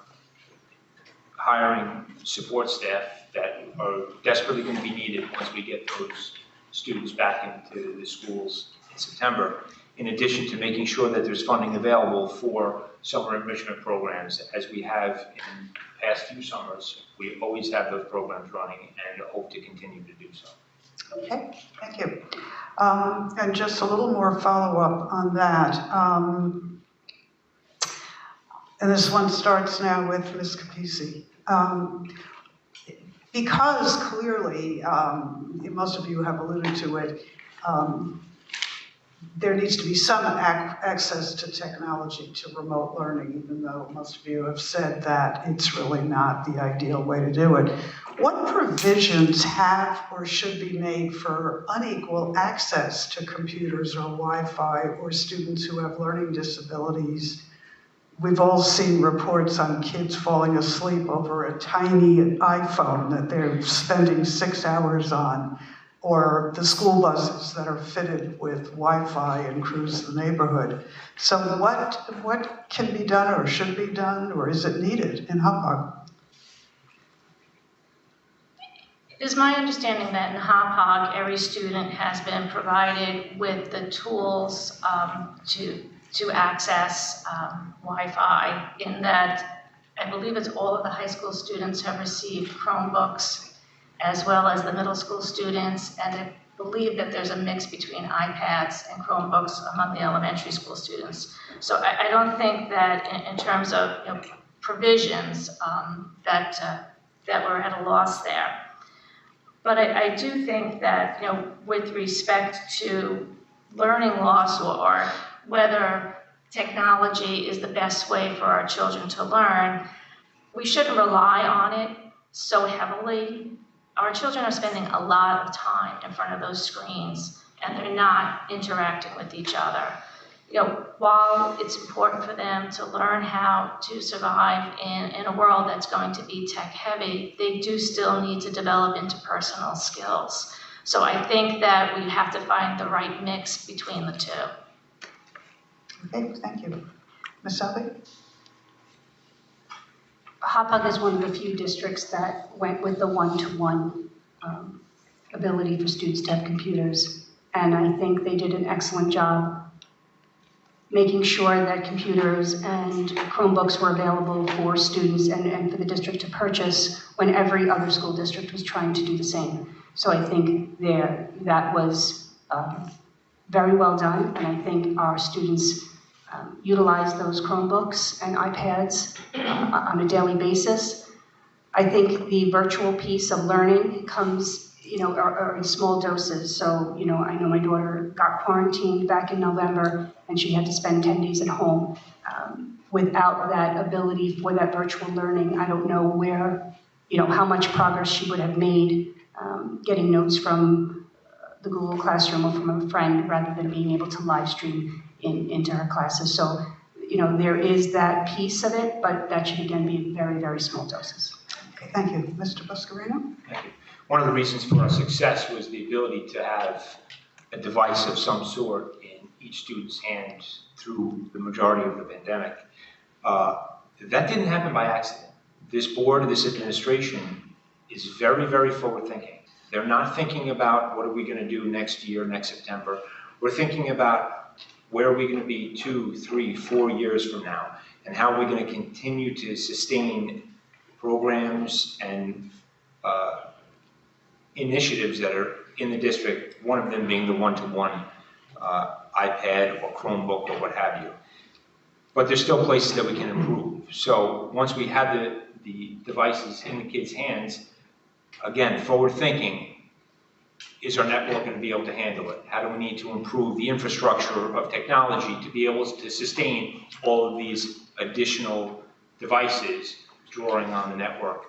hiring support staff that are desperately going to be needed once we get those students back into the schools in September, in addition to making sure that there's funding available for summer enrichment programs. As we have in past few summers, we always have those programs running and hope to continue to do so. Okay, thank you. And just a little more follow-up on that. And this one starts now with Ms. Kapisi. Because clearly, most of you have alluded to it, there needs to be some access to technology, to remote learning, even though most of you have said that it's really not the ideal way to do it. What provisions have or should be made for unequal access to computers or Wi-Fi or students who have learning disabilities? We've all seen reports on kids falling asleep over a tiny iPhone that they're spending 6 hours on, or the school buses that are fitted with Wi-Fi and cruise the neighborhood. So what can be done or should be done, or is it needed in Hauppauge? It is my understanding that in Hauppauge, every student has been provided with the tools to access Wi-Fi, in that I believe it's all of the high school students have received Chromebooks, as well as the middle school students, and I believe that there's a mix between iPads and Chromebooks among the elementary school students. So I don't think that in terms of provisions that we're at a loss there. But I do think that with respect to learning loss, or whether technology is the best way for our children to learn, we shouldn't rely on it so heavily. Our children are spending a lot of time in front of those screens, and they're not interacting with each other. while it's important for them to learn how to survive in a world that's going to be tech heavy, they do still need to develop interpersonal skills. So I think that we have to find the right mix between the two. Okay, thank you. Ms. Selby? Hauppauge is one of the few districts that went with the one-to-one ability for students to have computers. And I think they did an excellent job making sure that computers and Chromebooks were available for students and for the district to purchase when every other school district was trying to do the same. So I think that was very well done, and I think our students utilize those Chromebooks and iPads on a daily basis. I think the virtual piece of learning comes, are in small doses. So, I know my daughter got quarantined back in November and she had to spend 10 days at home. Without that ability for that virtual learning, I don't know where, how much progress she would have made getting notes from the Google Classroom or from a friend rather than being able to live stream into her classes. So, there is that piece of it, but that should again be in very, very small doses. Okay, thank you. Mr. Buscarino? Thank you. One of the reasons for our success was the ability to have a device of some sort in each student's hands through the majority of the pandemic. That didn't happen by accident. This board, this administration is very, very forward-thinking. They're not thinking about what are we going to do next year, next September. We're thinking about where are we going to be 2, 3, 4 years from now, and how are we going to continue to sustain programs and initiatives that are in the district, one of them being the one-to-one iPad or Chromebook or what have you. But there's still places that we can improve. So once we have the devices in the kids' hands, again, forward thinking, is our network going to be able to handle it? How do we need to improve the infrastructure of technology to be able to sustain all of these additional devices drawing on the network?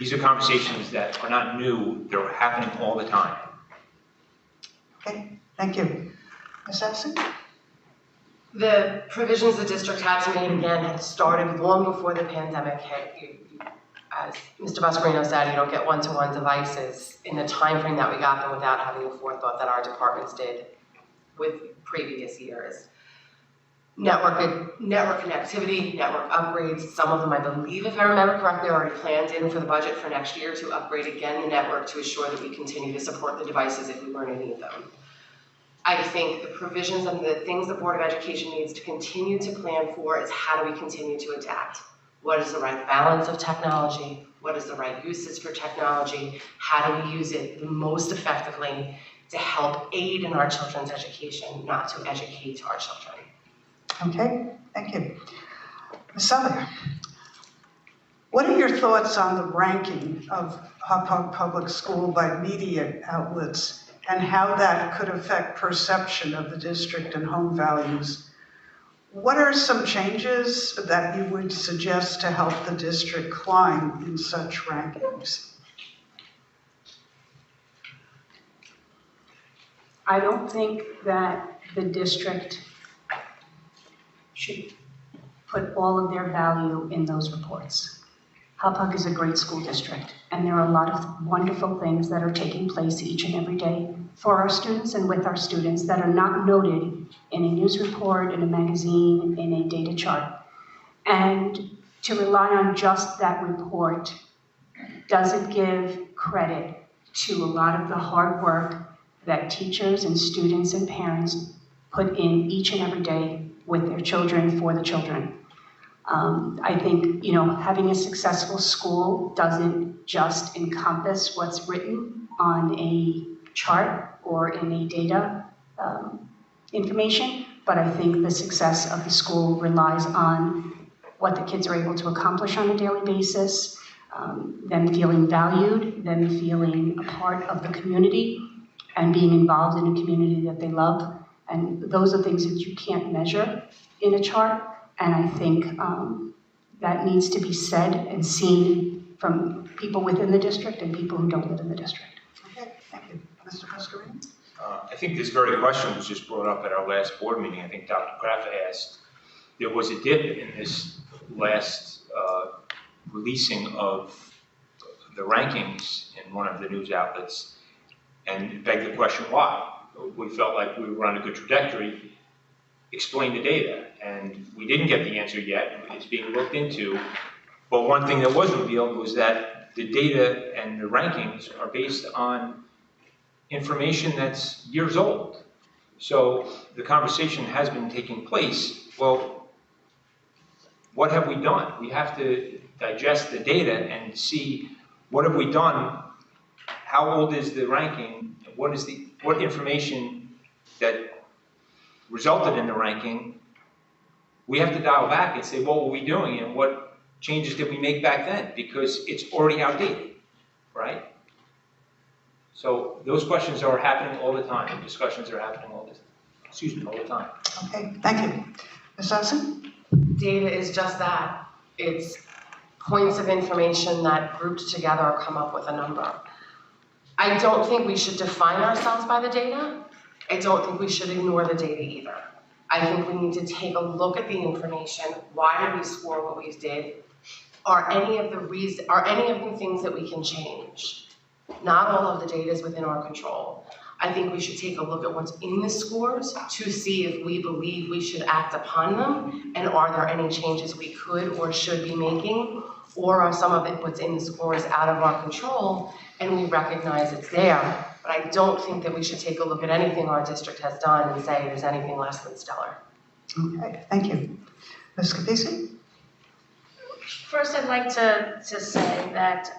These are conversations that are not new, they're happening all the time. Okay, thank you. Ms. Epson? The provisions the district had to make, again, had started long before the pandemic hit. As Mr. Buscarino said, you don't get one-to-one devices in the time frame that we got them without having the forethought that our departments did with previous years. Network connectivity, network upgrades, some of them, I believe, if I remember correctly, are already planned in for the budget for next year to upgrade again the network to assure that we continue to support the devices if we were to need them. I think the provisions and the things the Board of Education needs to continue to plan for is how do we continue to adapt? What is the right balance of technology? What is the right uses for technology? How do we use it the most effectively to help aid in our children's education, not to educate our children? Okay, thank you. Ms. Selby, what are your thoughts on the ranking of Hauppauge Public School by media outlets and how that could affect perception of the district and home values? What are some changes that you would suggest to help the district climb in such rankings? I don't think that the district should put all of their value in those reports. Hauppauge is a great school district, and there are a lot of wonderful things that are taking place each and every day for our students and with our students that are not noted in a news report, in a magazine, in a data chart. And to rely on just that report doesn't give credit to a lot of the hard work that teachers and students and parents put in each and every day with their children, for the children. I think, having a successful school doesn't just encompass what's written on a chart or in a data information, but I think the success of the school relies on what the kids are able to accomplish on a daily basis, them feeling valued, them feeling a part of the community, and being involved in a community that they love. And those are things that you can't measure in a chart. And I think that needs to be said and seen from people within the district and people who don't live in the district. Okay, thank you. Mr. Buscarino? I think this very question was just brought up at our last board meeting. I think Dr. Kraft asked, there was a dip in this last releasing of the rankings in one of the news outlets, and it begged the question, why? We felt like we were on a good trajectory. Explain the data, and we didn't get the answer yet. It's being looked into. But one thing that was revealed was that the data and the rankings are based on information that's years old. So the conversation has been taking place. Well, what have we done? We have to digest the data and see what have we done, how old is the ranking, what information that resulted in the ranking. We have to dial back and say, what were we doing and what changes did we make back then? Because it's already outdated, right? So those questions are happening all the time. Discussions are happening all the time. Okay, thank you. Ms. Essen? Data is just that. It's points of information that grouped together come up with a number. I don't think we should define ourselves by the data. I don't think we should ignore the data either. I think we need to take a look at the information. Why did we score what we did? Are any of the things that we can change? Not all of the data is within our control. I think we should take a look at what's in the scores to see if we believe we should act upon them, and are there any changes we could or should be making, or are some of it what's in the scores out of our control and we recognize it's there. But I don't think that we should take a look at anything our district has done and say there's anything less than stellar. Okay, thank you. Ms. Kapisi? First, I'd like to say that,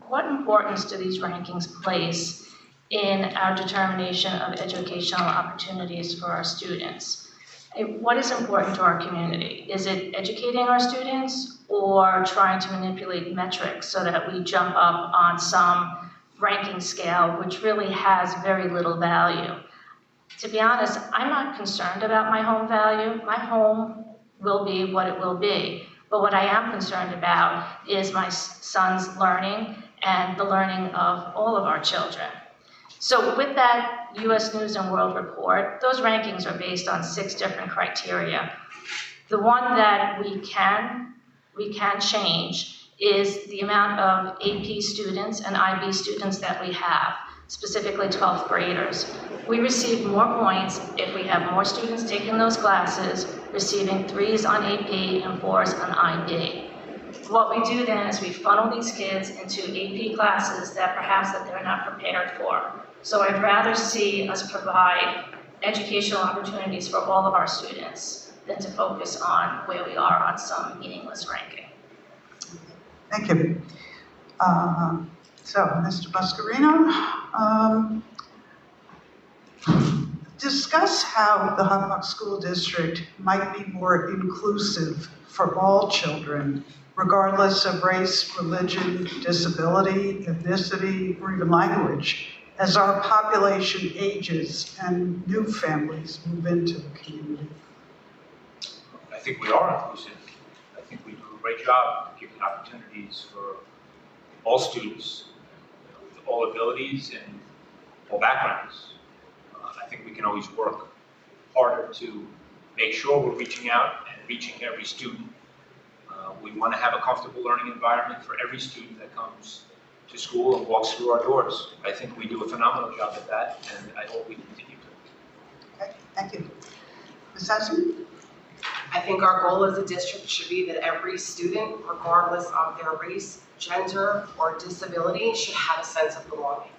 what importance do these rankings place in our determination of educational opportunities for our students? What is important to our community? Is it educating our students or trying to manipulate metrics so that we jump up on some ranking scale which really has very little value? To be honest, I'm not concerned about my home value. My home will be what it will be. But what I am concerned about is my son's learning and the learning of all of our children. So with that U.S. News and World Report, those rankings are based on 6 different criteria. The one that we can change is the amount of AP students and IB students that we have, specifically 12th graders. We receive more points if we have more students taking those classes, receiving 3s on AP and 4s on IB. What we do then is we funnel these kids into AP classes that perhaps they're not prepared for. So I'd rather see us provide educational opportunities for all of our students than to focus on where we are on some meaningless ranking. Thank you. So, Mr. Buscarino, discuss how the Hotbox School District might be more inclusive for all children, regardless of race, religion, disability, ethnicity, or even language, as our population ages and new families move into the community. I think we are inclusive. I think we do a great job giving opportunities for all students, with all abilities and all backgrounds. I think we can always work harder to make sure we're reaching out and reaching every student. We want to have a comfortable learning environment for every student that comes to school and walks through our doors. I think we do a phenomenal job at that, and I hope we continue to. Okay, thank you. Ms. Essen? I think our goal as a district should be that every student, regardless of their race, gender, or disability, should have a sense of belonging.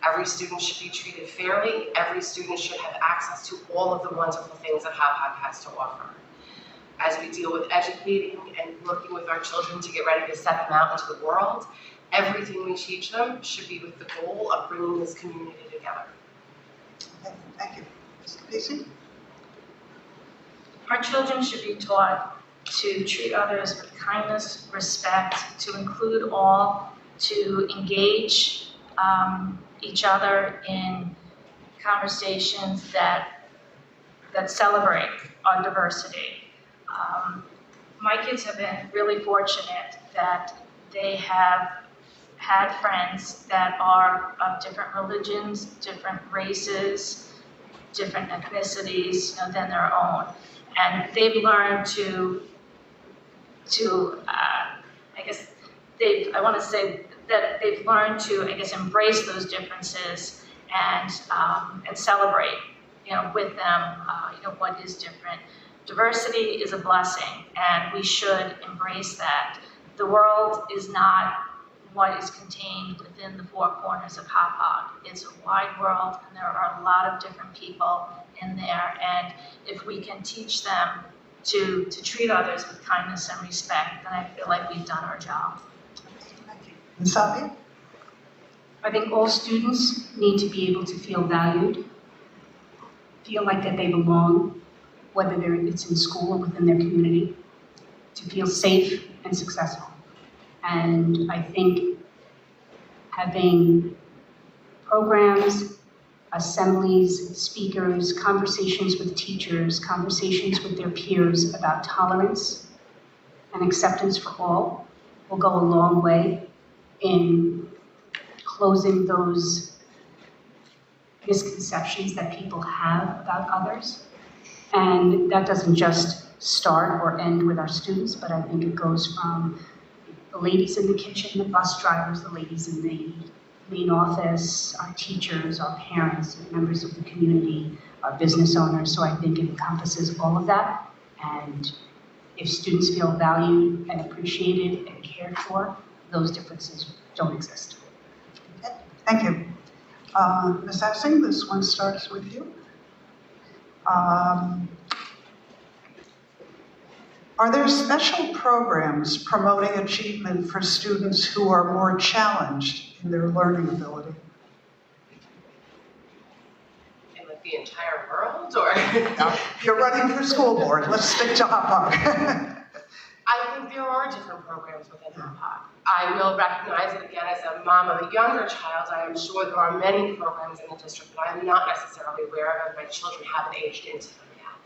Every student should be treated fairly. Every student should have access to all of the wonderful things that Hauppauge has to offer. As we deal with educating and working with our children to get ready to set them out into the world, everything we teach them should be with the goal of bringing this community together. Okay, thank you. Ms. Kapisi? Our children should be taught to treat others with kindness, respect, to include all, to engage each other in conversations that celebrate our diversity. My kids have been really fortunate that they have had friends that are of different religions, different races, different ethnicities, than their own. And they've learned I want to say that they've learned to, embrace those differences and celebrate, with them, what is different. Diversity is a blessing, and we should embrace that. The world is not what is contained within the four corners of Hauppauge. It's a wide world, and there are a lot of different people in there. And if we can teach them to treat others with kindness and respect, then I feel like we've done our job. Thank you. Ms. Sapia? I think all students need to be able to feel valued, feel like that they belong, whether it's in school or within their community, to feel safe and successful. And I think having programs, assemblies, speakers, conversations with teachers, conversations with their peers about tolerance and acceptance for all will go a long way in closing those misconceptions that people have about others. And that doesn't just start or end with our students, but I think it goes from the ladies in the kitchen, the bus drivers, the ladies in the main office, our teachers, our parents, members of the community, our business owners. So I think it encompasses all of that. And if students feel valued and appreciated and cared for, those differences don't exist. Okay, thank you. Ms. Essing, this one starts with you. Are there special programs promoting achievement for students who are more challenged in their learning ability? In like the entire world, or? Now, you're running for school board. Let's stick to Hauppauge. I think there are different programs within Hauppauge. I will recognize it again as a mom of a younger child. I am sure there are many programs in the district that I am not necessarily aware of, and my children haven't aged into them yet.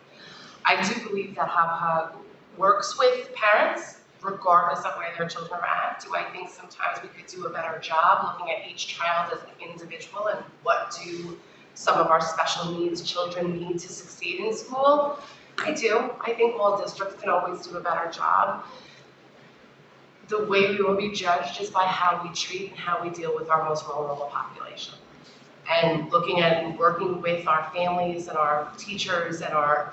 I do believe that Hauppauge works with parents, regardless of where their children are at. Do I think sometimes we could do a better job looking at each child as an individual and what do some of our special needs children need to succeed in school? I do. I think all districts can always do a better job. The way we will be judged is by how we treat and how we deal with our most vulnerable population. And looking at and working with our families and our teachers and our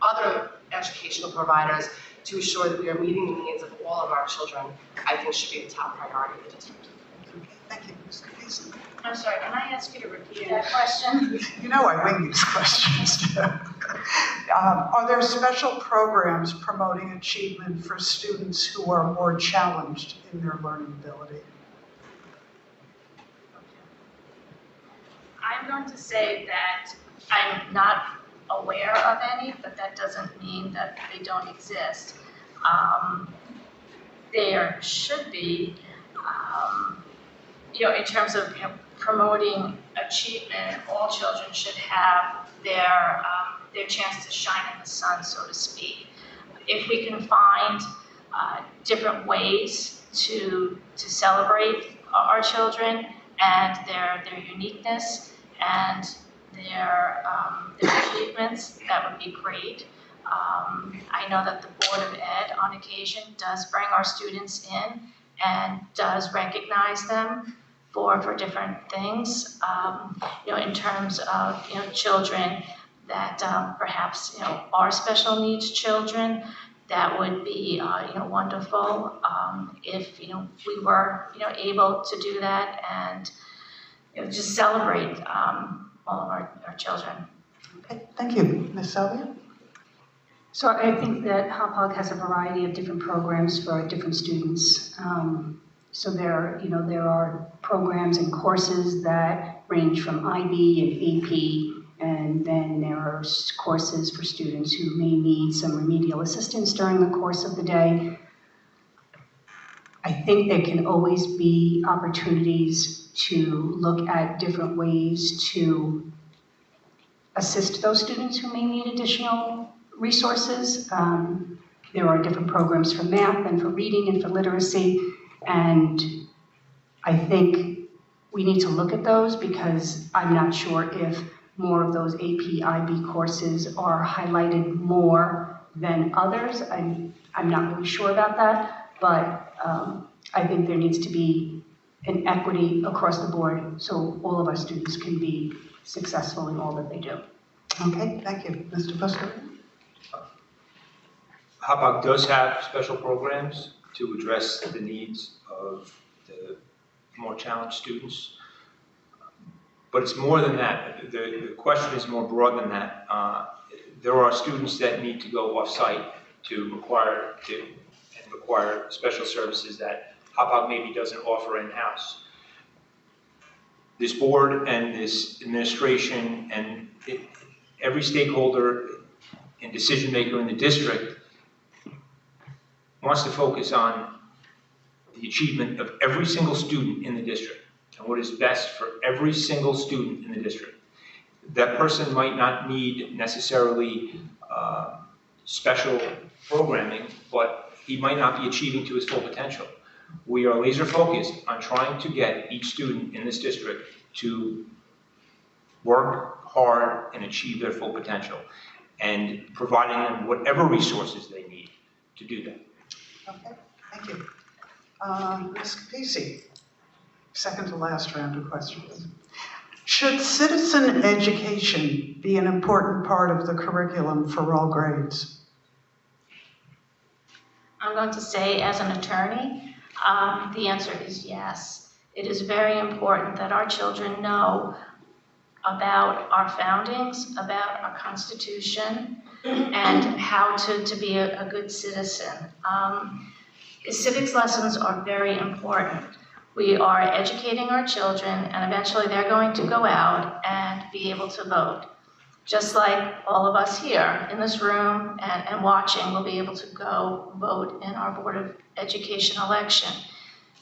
other educational providers to ensure that we are meeting the needs of all of our children, I think should be the top priority of the district. Okay, thank you, Ms. Kapisi. I'm sorry, can I ask you to repeat that question? You know I wing these questions. Are there special programs promoting achievement for students who are more challenged in their learning ability? I'm going to say that I'm not aware of any, but that doesn't mean that they don't exist. There should be, in terms of promoting achievement, all children should have their chance to shine in the sun, so to speak. If we can find different ways to celebrate our children and their uniqueness and their achievements, that would be great. I know that the Board of Ed on occasion does bring our students in and does recognize them for different things, in terms of, children that perhaps, are special needs children. That would be, wonderful if, we were, able to do that and, just celebrate all of our children. Okay, thank you. Ms. Selvia? So I think that Hauppauge has a variety of different programs for different students. So there are programs and courses that range from IB and AP, and then there are courses for students who may need some remedial assistance during the course of the day. I think there can always be opportunities to look at different ways to assist those students who may need additional resources. There are different programs for math and for reading and for literacy. And I think we need to look at those because I'm not sure if more of those AP IB courses are highlighted more than others. I'm not really sure about that, but I think there needs to be an equity across the board so all of our students can be successful in all that they do. Okay, thank you. Mr. Busker? Hauppauge does have special programs to address the needs of the more challenged students. But it's more than that. The question is more broad than that. There are students that need to go off-site to require special services that Hauppauge maybe doesn't offer in-house. This board and this administration and every stakeholder and decision maker in the district wants to focus on the achievement of every single student in the district and what is best for every single student in the district. That person might not need necessarily special programming, but he might not be achieving to his full potential. We are laser focused on trying to get each student in this district to work hard and achieve their full potential and providing them whatever resources they need to do that. Okay, thank you. Ms. Kapisi, second to last round of questions. Should citizen education be an important part of the curriculum for all grades? I'm going to say, as an attorney, the answer is yes. It is very important that our children know about our foundings, about our Constitution, and how to be a good citizen. Civics lessons are very important. We are educating our children, and eventually they're going to go out and be able to vote. Just like all of us here in this room and watching will be able to go vote in our Board of Education election.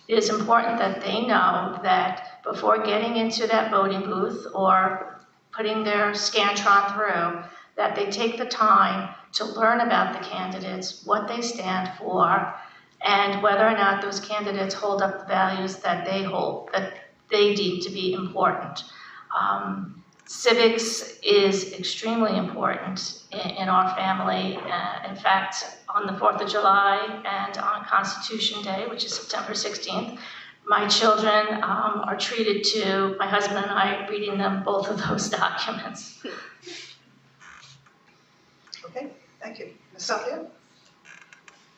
It is important that they know that before getting into that voting booth or putting their Scantron through, that they take the time to learn about the candidates, what they stand for, and whether or not those candidates hold up the values that they hold, that they deem to be important. Civics is extremely important in our family. In fact, on the 4th of July and on Constitution Day, which is September 16th, my children are treated to my husband and I reading them both of those documents. Okay, thank you. Ms. Salia?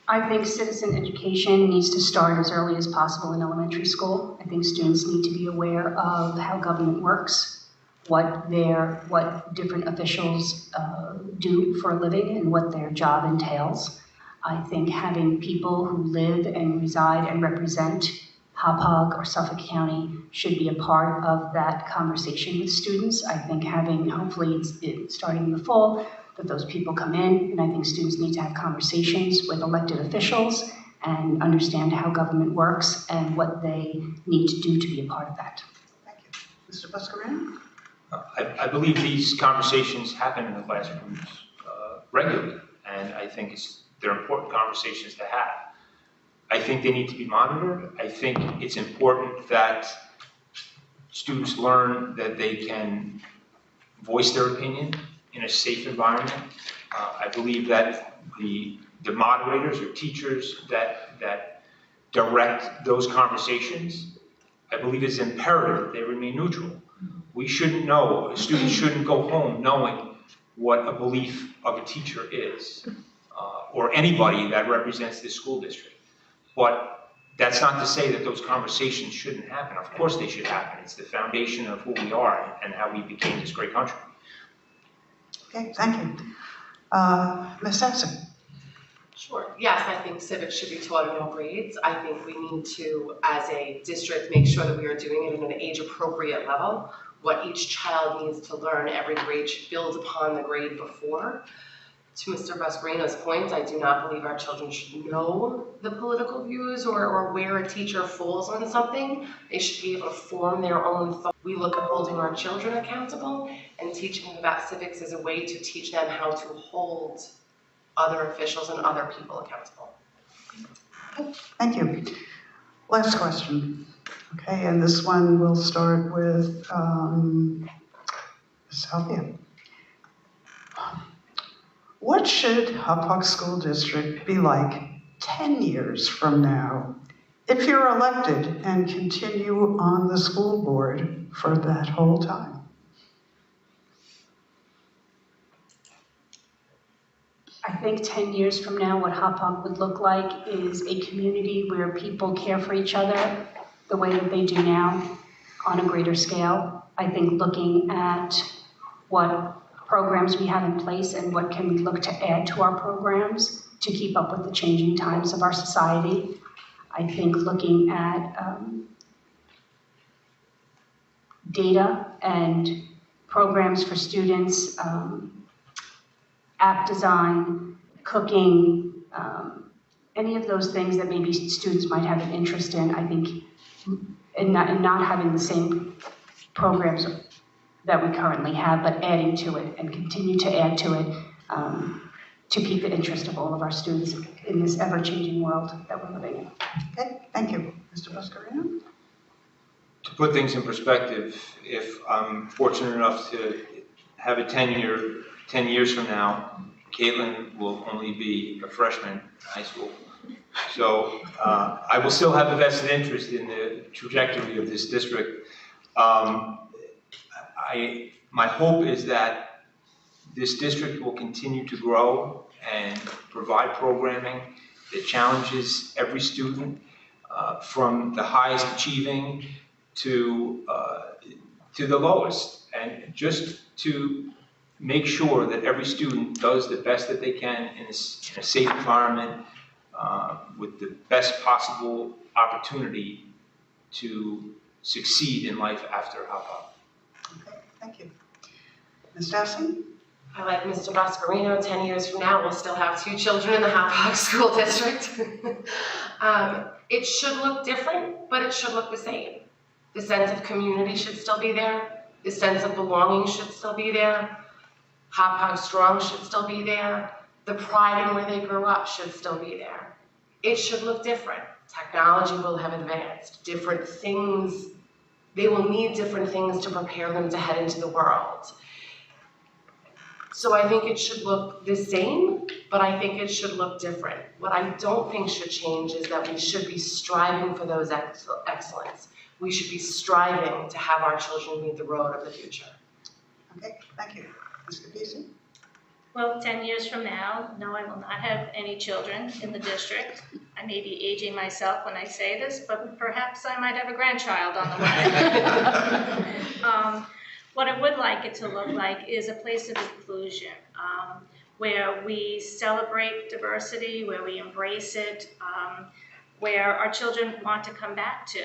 I think citizen education needs to start as early as possible in elementary school. I think students need to be aware of how government works, what different officials do for a living and what their job entails. I think having people who live and reside and represent Hauppauge or Suffolk County should be a part of that conversation with students. I think having, hopefully it's starting in the fall, that those people come in, and I think students need to have conversations with elected officials and understand how government works and what they need to do to be a part of that. Thank you. Mr. Buscarin? I believe these conversations happen in the classrooms regularly, and I think they're important conversations to have. I think they need to be monitored. I think it's important that students learn that they can voice their opinion in a safe environment. I believe that the moderators or teachers that direct those conversations, I believe it's imperative that they remain neutral. We shouldn't know, students shouldn't go home knowing what a belief of a teacher is, or anybody that represents this school district. But that's not to say that those conversations shouldn't happen. Of course they should happen. It's the foundation of who we are and how we became this great country. Okay, thank you. Ms. Saxon? Sure. Yes, I think civics should be taught in all grades. I think we need to, as a district, make sure that we are doing it at an age-appropriate level. What each child needs to learn, every grade should build upon the grade before. To Mr. Buscarino's point, I do not believe our children should know the political views or where a teacher falls on something. They should be able to form their own thought. We look at holding our children accountable, and teaching them about civics is a way to teach them how to hold other officials and other people accountable. Thank you. Last question. Okay, and this one we'll start with Sylvia. What should Hauppauge School District be like 10 years from now if you're elected and continue on the school board for that whole time? I think 10 years from now, what Hauppauge would look like is a community where people care for each other the way that they do now on a greater scale. I think looking at what programs we have in place and what can we look to add to our programs to keep up with the changing times of our society. I think looking at data and programs for students, app design, cooking, any of those things that maybe students might have an interest in, I think, and not having the same programs that we currently have, but adding to it and continue to add to it to keep the interest of all of our students in this ever-changing world that we're living in. Okay, thank you. Mr. Buscarino? To put things in perspective, if I'm fortunate enough to have a 10 years from now, Caitlin will only be a freshman in high school. So I will still have a vested interest in the trajectory of this district. My hope is that this district will continue to grow and provide programming that challenges every student from the highest achieving to the lowest, and just to make sure that every student does the best that they can in a safe environment with the best possible opportunity to succeed in life after Hauppauge. Okay, thank you. Ms. Dassey? I like Mr. Buscarino, 10 years from now, we'll still have 2 children in the Hauppauge School District. It should look different, but it should look the same. The sense of community should still be there. The sense of belonging should still be there. Hauppauge Strong should still be there. The pride in where they grew up should still be there. It should look different. Technology will have advanced. Different things, they will need different things to prepare them to head into the world. So I think it should look the same, but I think it should look different. What I don't think should change is that we should be striving for those excellence. We should be striving to have our children meet the road of the future. Okay, thank you. Ms. Kapisi? Well, 10 years from now, no, I will not have any children in the district. I may be aging myself when I say this, but perhaps I might have a grandchild on the way. What I would like it to look like is a place of inclusion, where we celebrate diversity, where we embrace it, where our children want to come back to.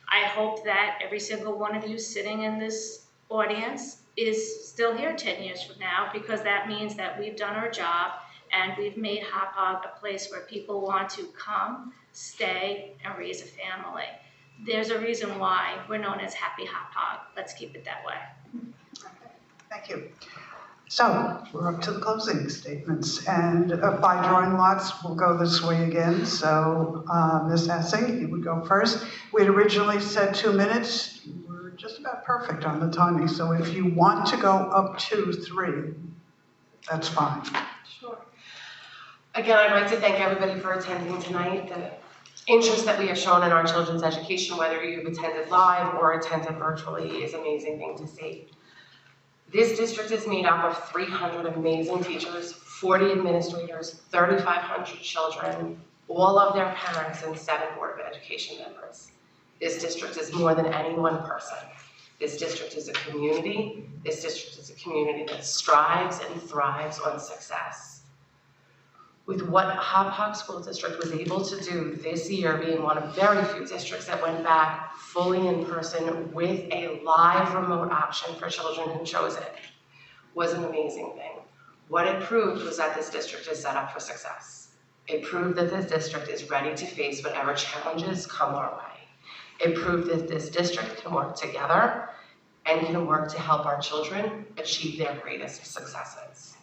I hope that every single one of you sitting in this audience is still here 10 years from now, because that means that we've done our job and we've made Hauppauge a place where people want to come, stay, and raise a family. There's a reason why we're known as Happy Hauppauge. Let's keep it that way. Okay, thank you. So we're up to the closing statements, and by drawing lots, we'll go this way again. So Ms. Essing, you would go first. We had originally said 2 minutes. We're just about perfect on the timing. So if you want to go up to 3, that's fine. Sure. Again, I'd like to thank everybody for attending tonight. The interest that we have shown in our children's education, whether you've attended live or attended virtually, is an amazing thing to see. This district is made up of 300 amazing teachers, 40 administrators, 3,500 children, all of their parents, and 7 Board of Education members. This district is more than any one person. This district is a community. This district is a community that strives and thrives on success. With what Hauppauge School District was able to do this year, being one of very few districts that went back fully in person with a live remote option for children who chose it, was an amazing thing. What it proved was that this district is set up for success. It proved that this district is ready to face whatever challenges come our way. It proved that this district can work together and can work to help our children achieve their greatest successes.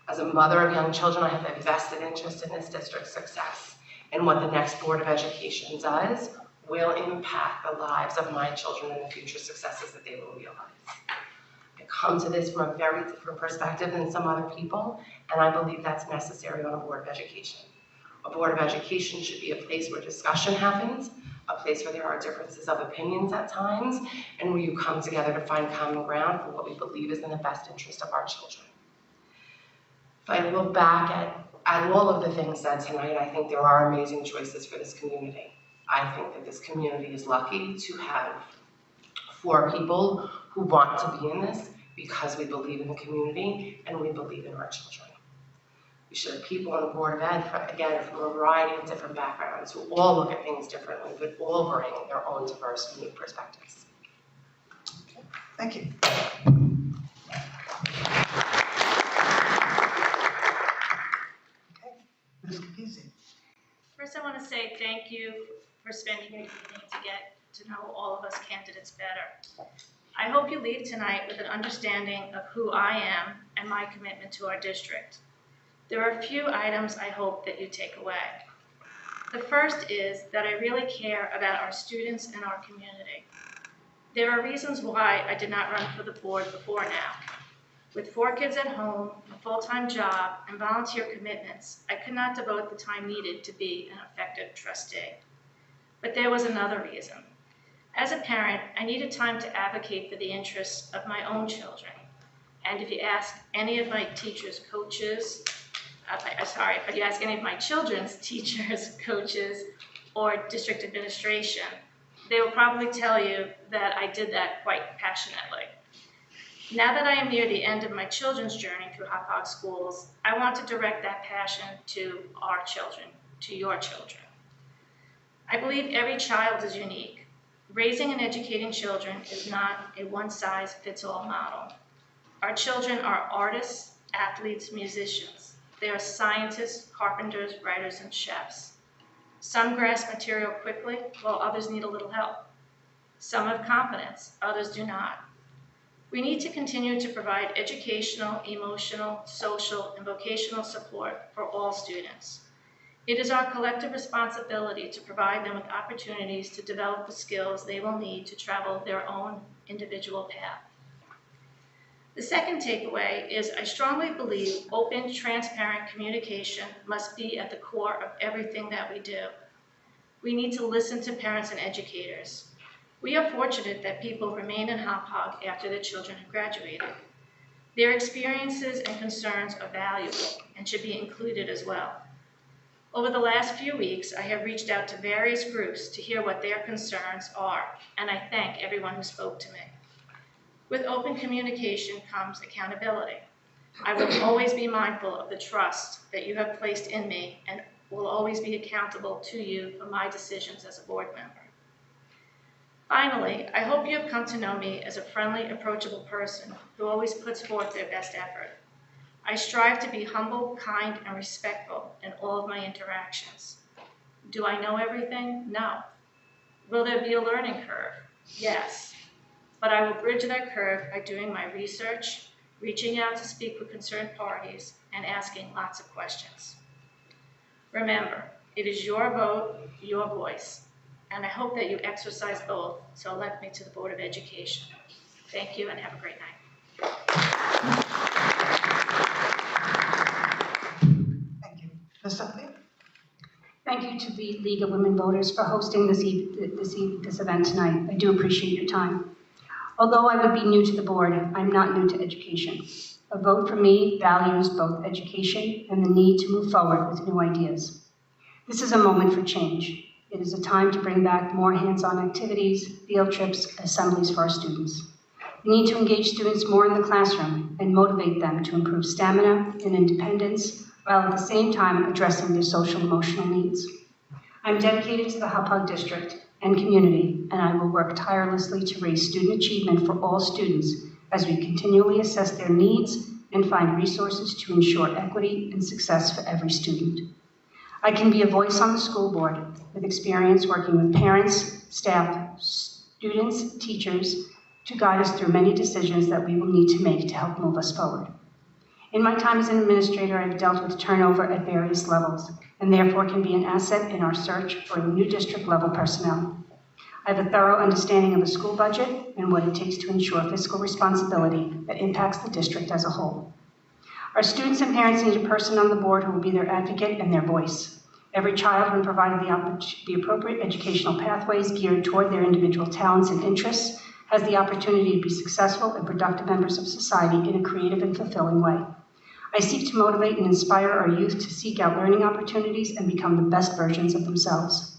As a mother of young children, I have a vested interest in this district's success. and what the next Board of Education does will impact the lives of my children and the future successes that they will realize. I come to this from a very different perspective than some other people, and I believe that's necessary on a Board of Education. A Board of Education should be a place where discussion happens, a place where there are differences of opinions at times, and where you come together to find common ground for what we believe is in the best interest of our children. If I look back at all of the things said tonight, I think there are amazing choices for this community. I think that this community is lucky to have 4 people who want to be in this because we believe in the community and we believe in our children. We should have people on the Board of Ed, from a variety of different backgrounds, who all look at things differently, but all bring their own diverse, unique perspectives. Thank you. Okay, Ms. Kapisi. First, I want to say thank you for spending your evening to get to know all of us candidates better. I hope you leave tonight with an understanding of who I am and my commitment to our district. There are a few items I hope that you take away. The first is that I really care about our students and our community. There are reasons why I did not run for the board before now. With 4 kids at home, a full-time job, and volunteer commitments, I could not devote the time needed to be an effective trustee. But there was another reason. As a parent, I needed time to advocate for the interests of my own children. And if you ask any of my teachers, coaches, if you ask any of my children's teachers, coaches, or district administration, they will probably tell you that I did that quite passionately. Now that I am near the end of my children's journey through Hauppauge schools, I want to direct that passion to our children, to your children. I believe every child is unique. Raising and educating children is not a one-size-fits-all model. Our children are artists, athletes, musicians. They are scientists, carpenters, writers, and chefs. Some grasp material quickly, while others need a little help. Some have confidence, others do not. We need to continue to provide educational, emotional, social, and vocational support for all students. It is our collective responsibility to provide them with opportunities to develop the skills they will need to travel their own individual path. The second takeaway is I strongly believe open, transparent communication must be at the core of everything that we do. We need to listen to parents and educators. We are fortunate that people remain in Hauppauge after their children have graduated. Their experiences and concerns are valuable and should be included as well. Over the last few weeks, I have reached out to various groups to hear what their concerns are, and I thank everyone who spoke to me. With open communication comes accountability. I will always be mindful of the trust that you have placed in me and will always be accountable to you for my decisions as a board member. Finally, I hope you have come to know me as a friendly, approachable person who always puts forth their best effort. I strive to be humble, kind, and respectful in all of my interactions. Do I know everything? No. Will there be a learning curve? Yes. But I will bridge that curve by doing my research, reaching out to speak with concerned parties, and asking lots of questions. Remember, it is your vote, your voice, and I hope that you exercise both to elect me to the Board of Education. Thank you and have a great night. Thank you. Ms. Utley? Thank you to the League of Women Voters for hosting this event tonight. I do appreciate your time. Although I would be new to the board, I'm not new to education. A vote for me values both education and the need to move forward with new ideas. This is a moment for change. It is a time to bring back more hands-on activities, field trips, assemblies for our students. We need to engage students more in the classroom and motivate them to improve stamina and independence while at the same time addressing their social emotional needs. I'm dedicated to the Hauppauge district and community, and I will work tirelessly to raise student achievement for all students as we continually assess their needs and find resources to ensure equity and success for every student. I can be a voice on the school board with experience working with parents, staff, students, teachers to guide us through many decisions that we will need to make to help move us forward. In my time as an administrator, I've dealt with turnover at various levels, and therefore can be an asset in our search for new district level personnel. I have a thorough understanding of the school budget and what it takes to ensure fiscal responsibility that impacts the district as a whole. Our students and parents need a person on the board who will be their advocate and their voice. Every child, when provided the appropriate educational pathways geared toward their individual talents and interests, has the opportunity to be successful and productive members of society in a creative and fulfilling way. I seek to motivate and inspire our youth to seek out learning opportunities and become the best versions of themselves.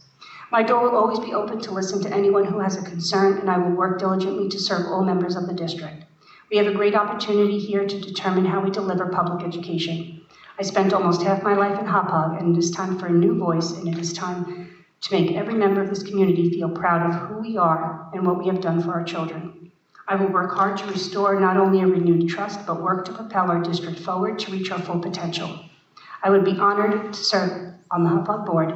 My door will always be open to listen to anyone who has a concern, and I will work diligently to serve all members of the district. We have a great opportunity here to determine how we deliver public education. I spent almost half my life in Hauppauge, and it is time for a new voice, and it is time to make every member of this community feel proud of who we are and what we have done for our children. I will work hard to restore not only a renewed trust, but work to propel our district forward to reach our full potential. I would be honored to serve on the Hauppauge board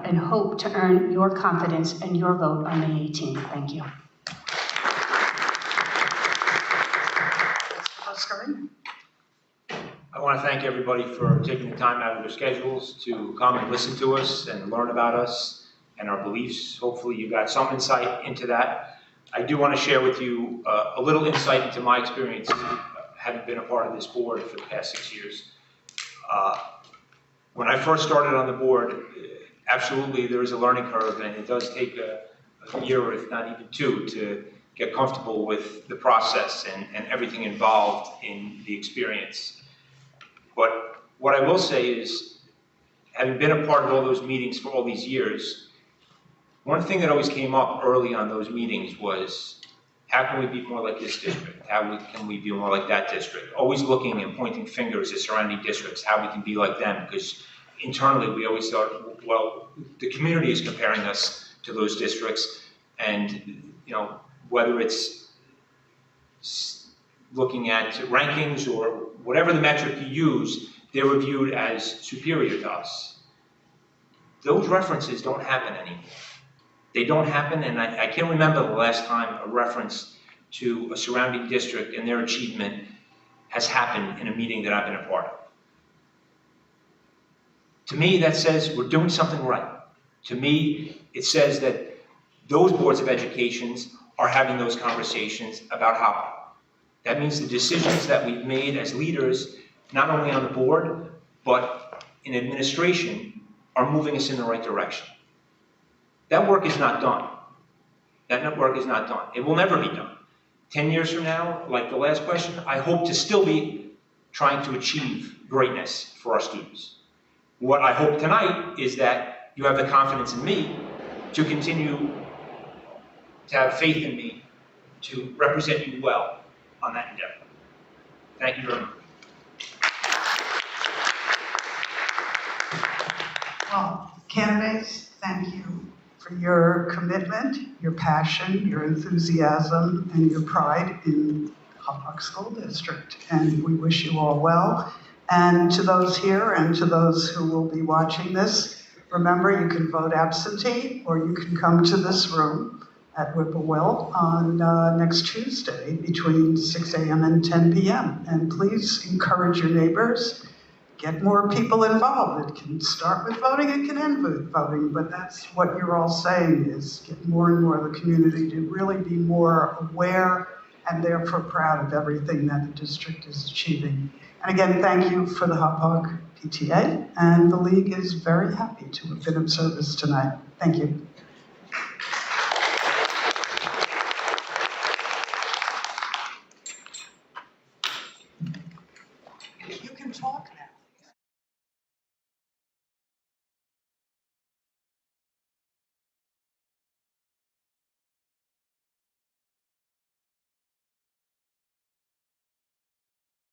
and hope to earn your confidence and your vote on May 18th. Thank you. I want to thank everybody for taking the time out of their schedules to come and listen to us and learn about us and our beliefs. Hopefully you got some insight into that. I do want to share with you a little insight into my experience having been a part of this board for the past 6 years. When I first started on the board, absolutely there is a learning curve, and it does take a year, if not even two, to get comfortable with the process and everything involved in the experience. But what I will say is, having been a part of all those meetings for all these years, one thing that always came up early on those meetings was, how can we be more like this district? How can we be more like that district? Always looking and pointing fingers at surrounding districts, how we can be like them, because internally we always thought, well, the community is comparing us to those districts, and whether it's looking at rankings or whatever the metric you use, they were viewed as superior to us. Those references don't happen anymore. They don't happen, and I can't remember the last time a reference to a surrounding district and their achievement has happened in a meeting that I've been a part of. To me, that says we're doing something right. To me, it says that those boards of educations are having those conversations about Hauppauge. That means the decisions that we've made as leaders, not only on the board, but in administration, are moving us in the right direction. That work is not done. That work is not done. It will never be done. 10 years from now, like the last question, I hope to still be trying to achieve greatness for our students. What I hope tonight is that you have the confidence in me to continue to have faith in me to represent you well on that endeavor. Thank you very much. Well, candidates, thank you for your commitment, your passion, your enthusiasm, and your pride in Hauppauge School District. And we wish you all well. And to those here and to those who will be watching this, remember you can vote absentee or you can come to this room at Whippoorwill on next Tuesday between 6 a.m. and 10 p.m. And please encourage your neighbors. Get more people involved. It can start with voting, it can end with voting, but that's what you're all saying is get more and more of the community to really be more aware and therefore proud of everything that the district is achieving. And again, thank you for the Hauppauge PTA, and the League is very happy to have been of service tonight. Thank you.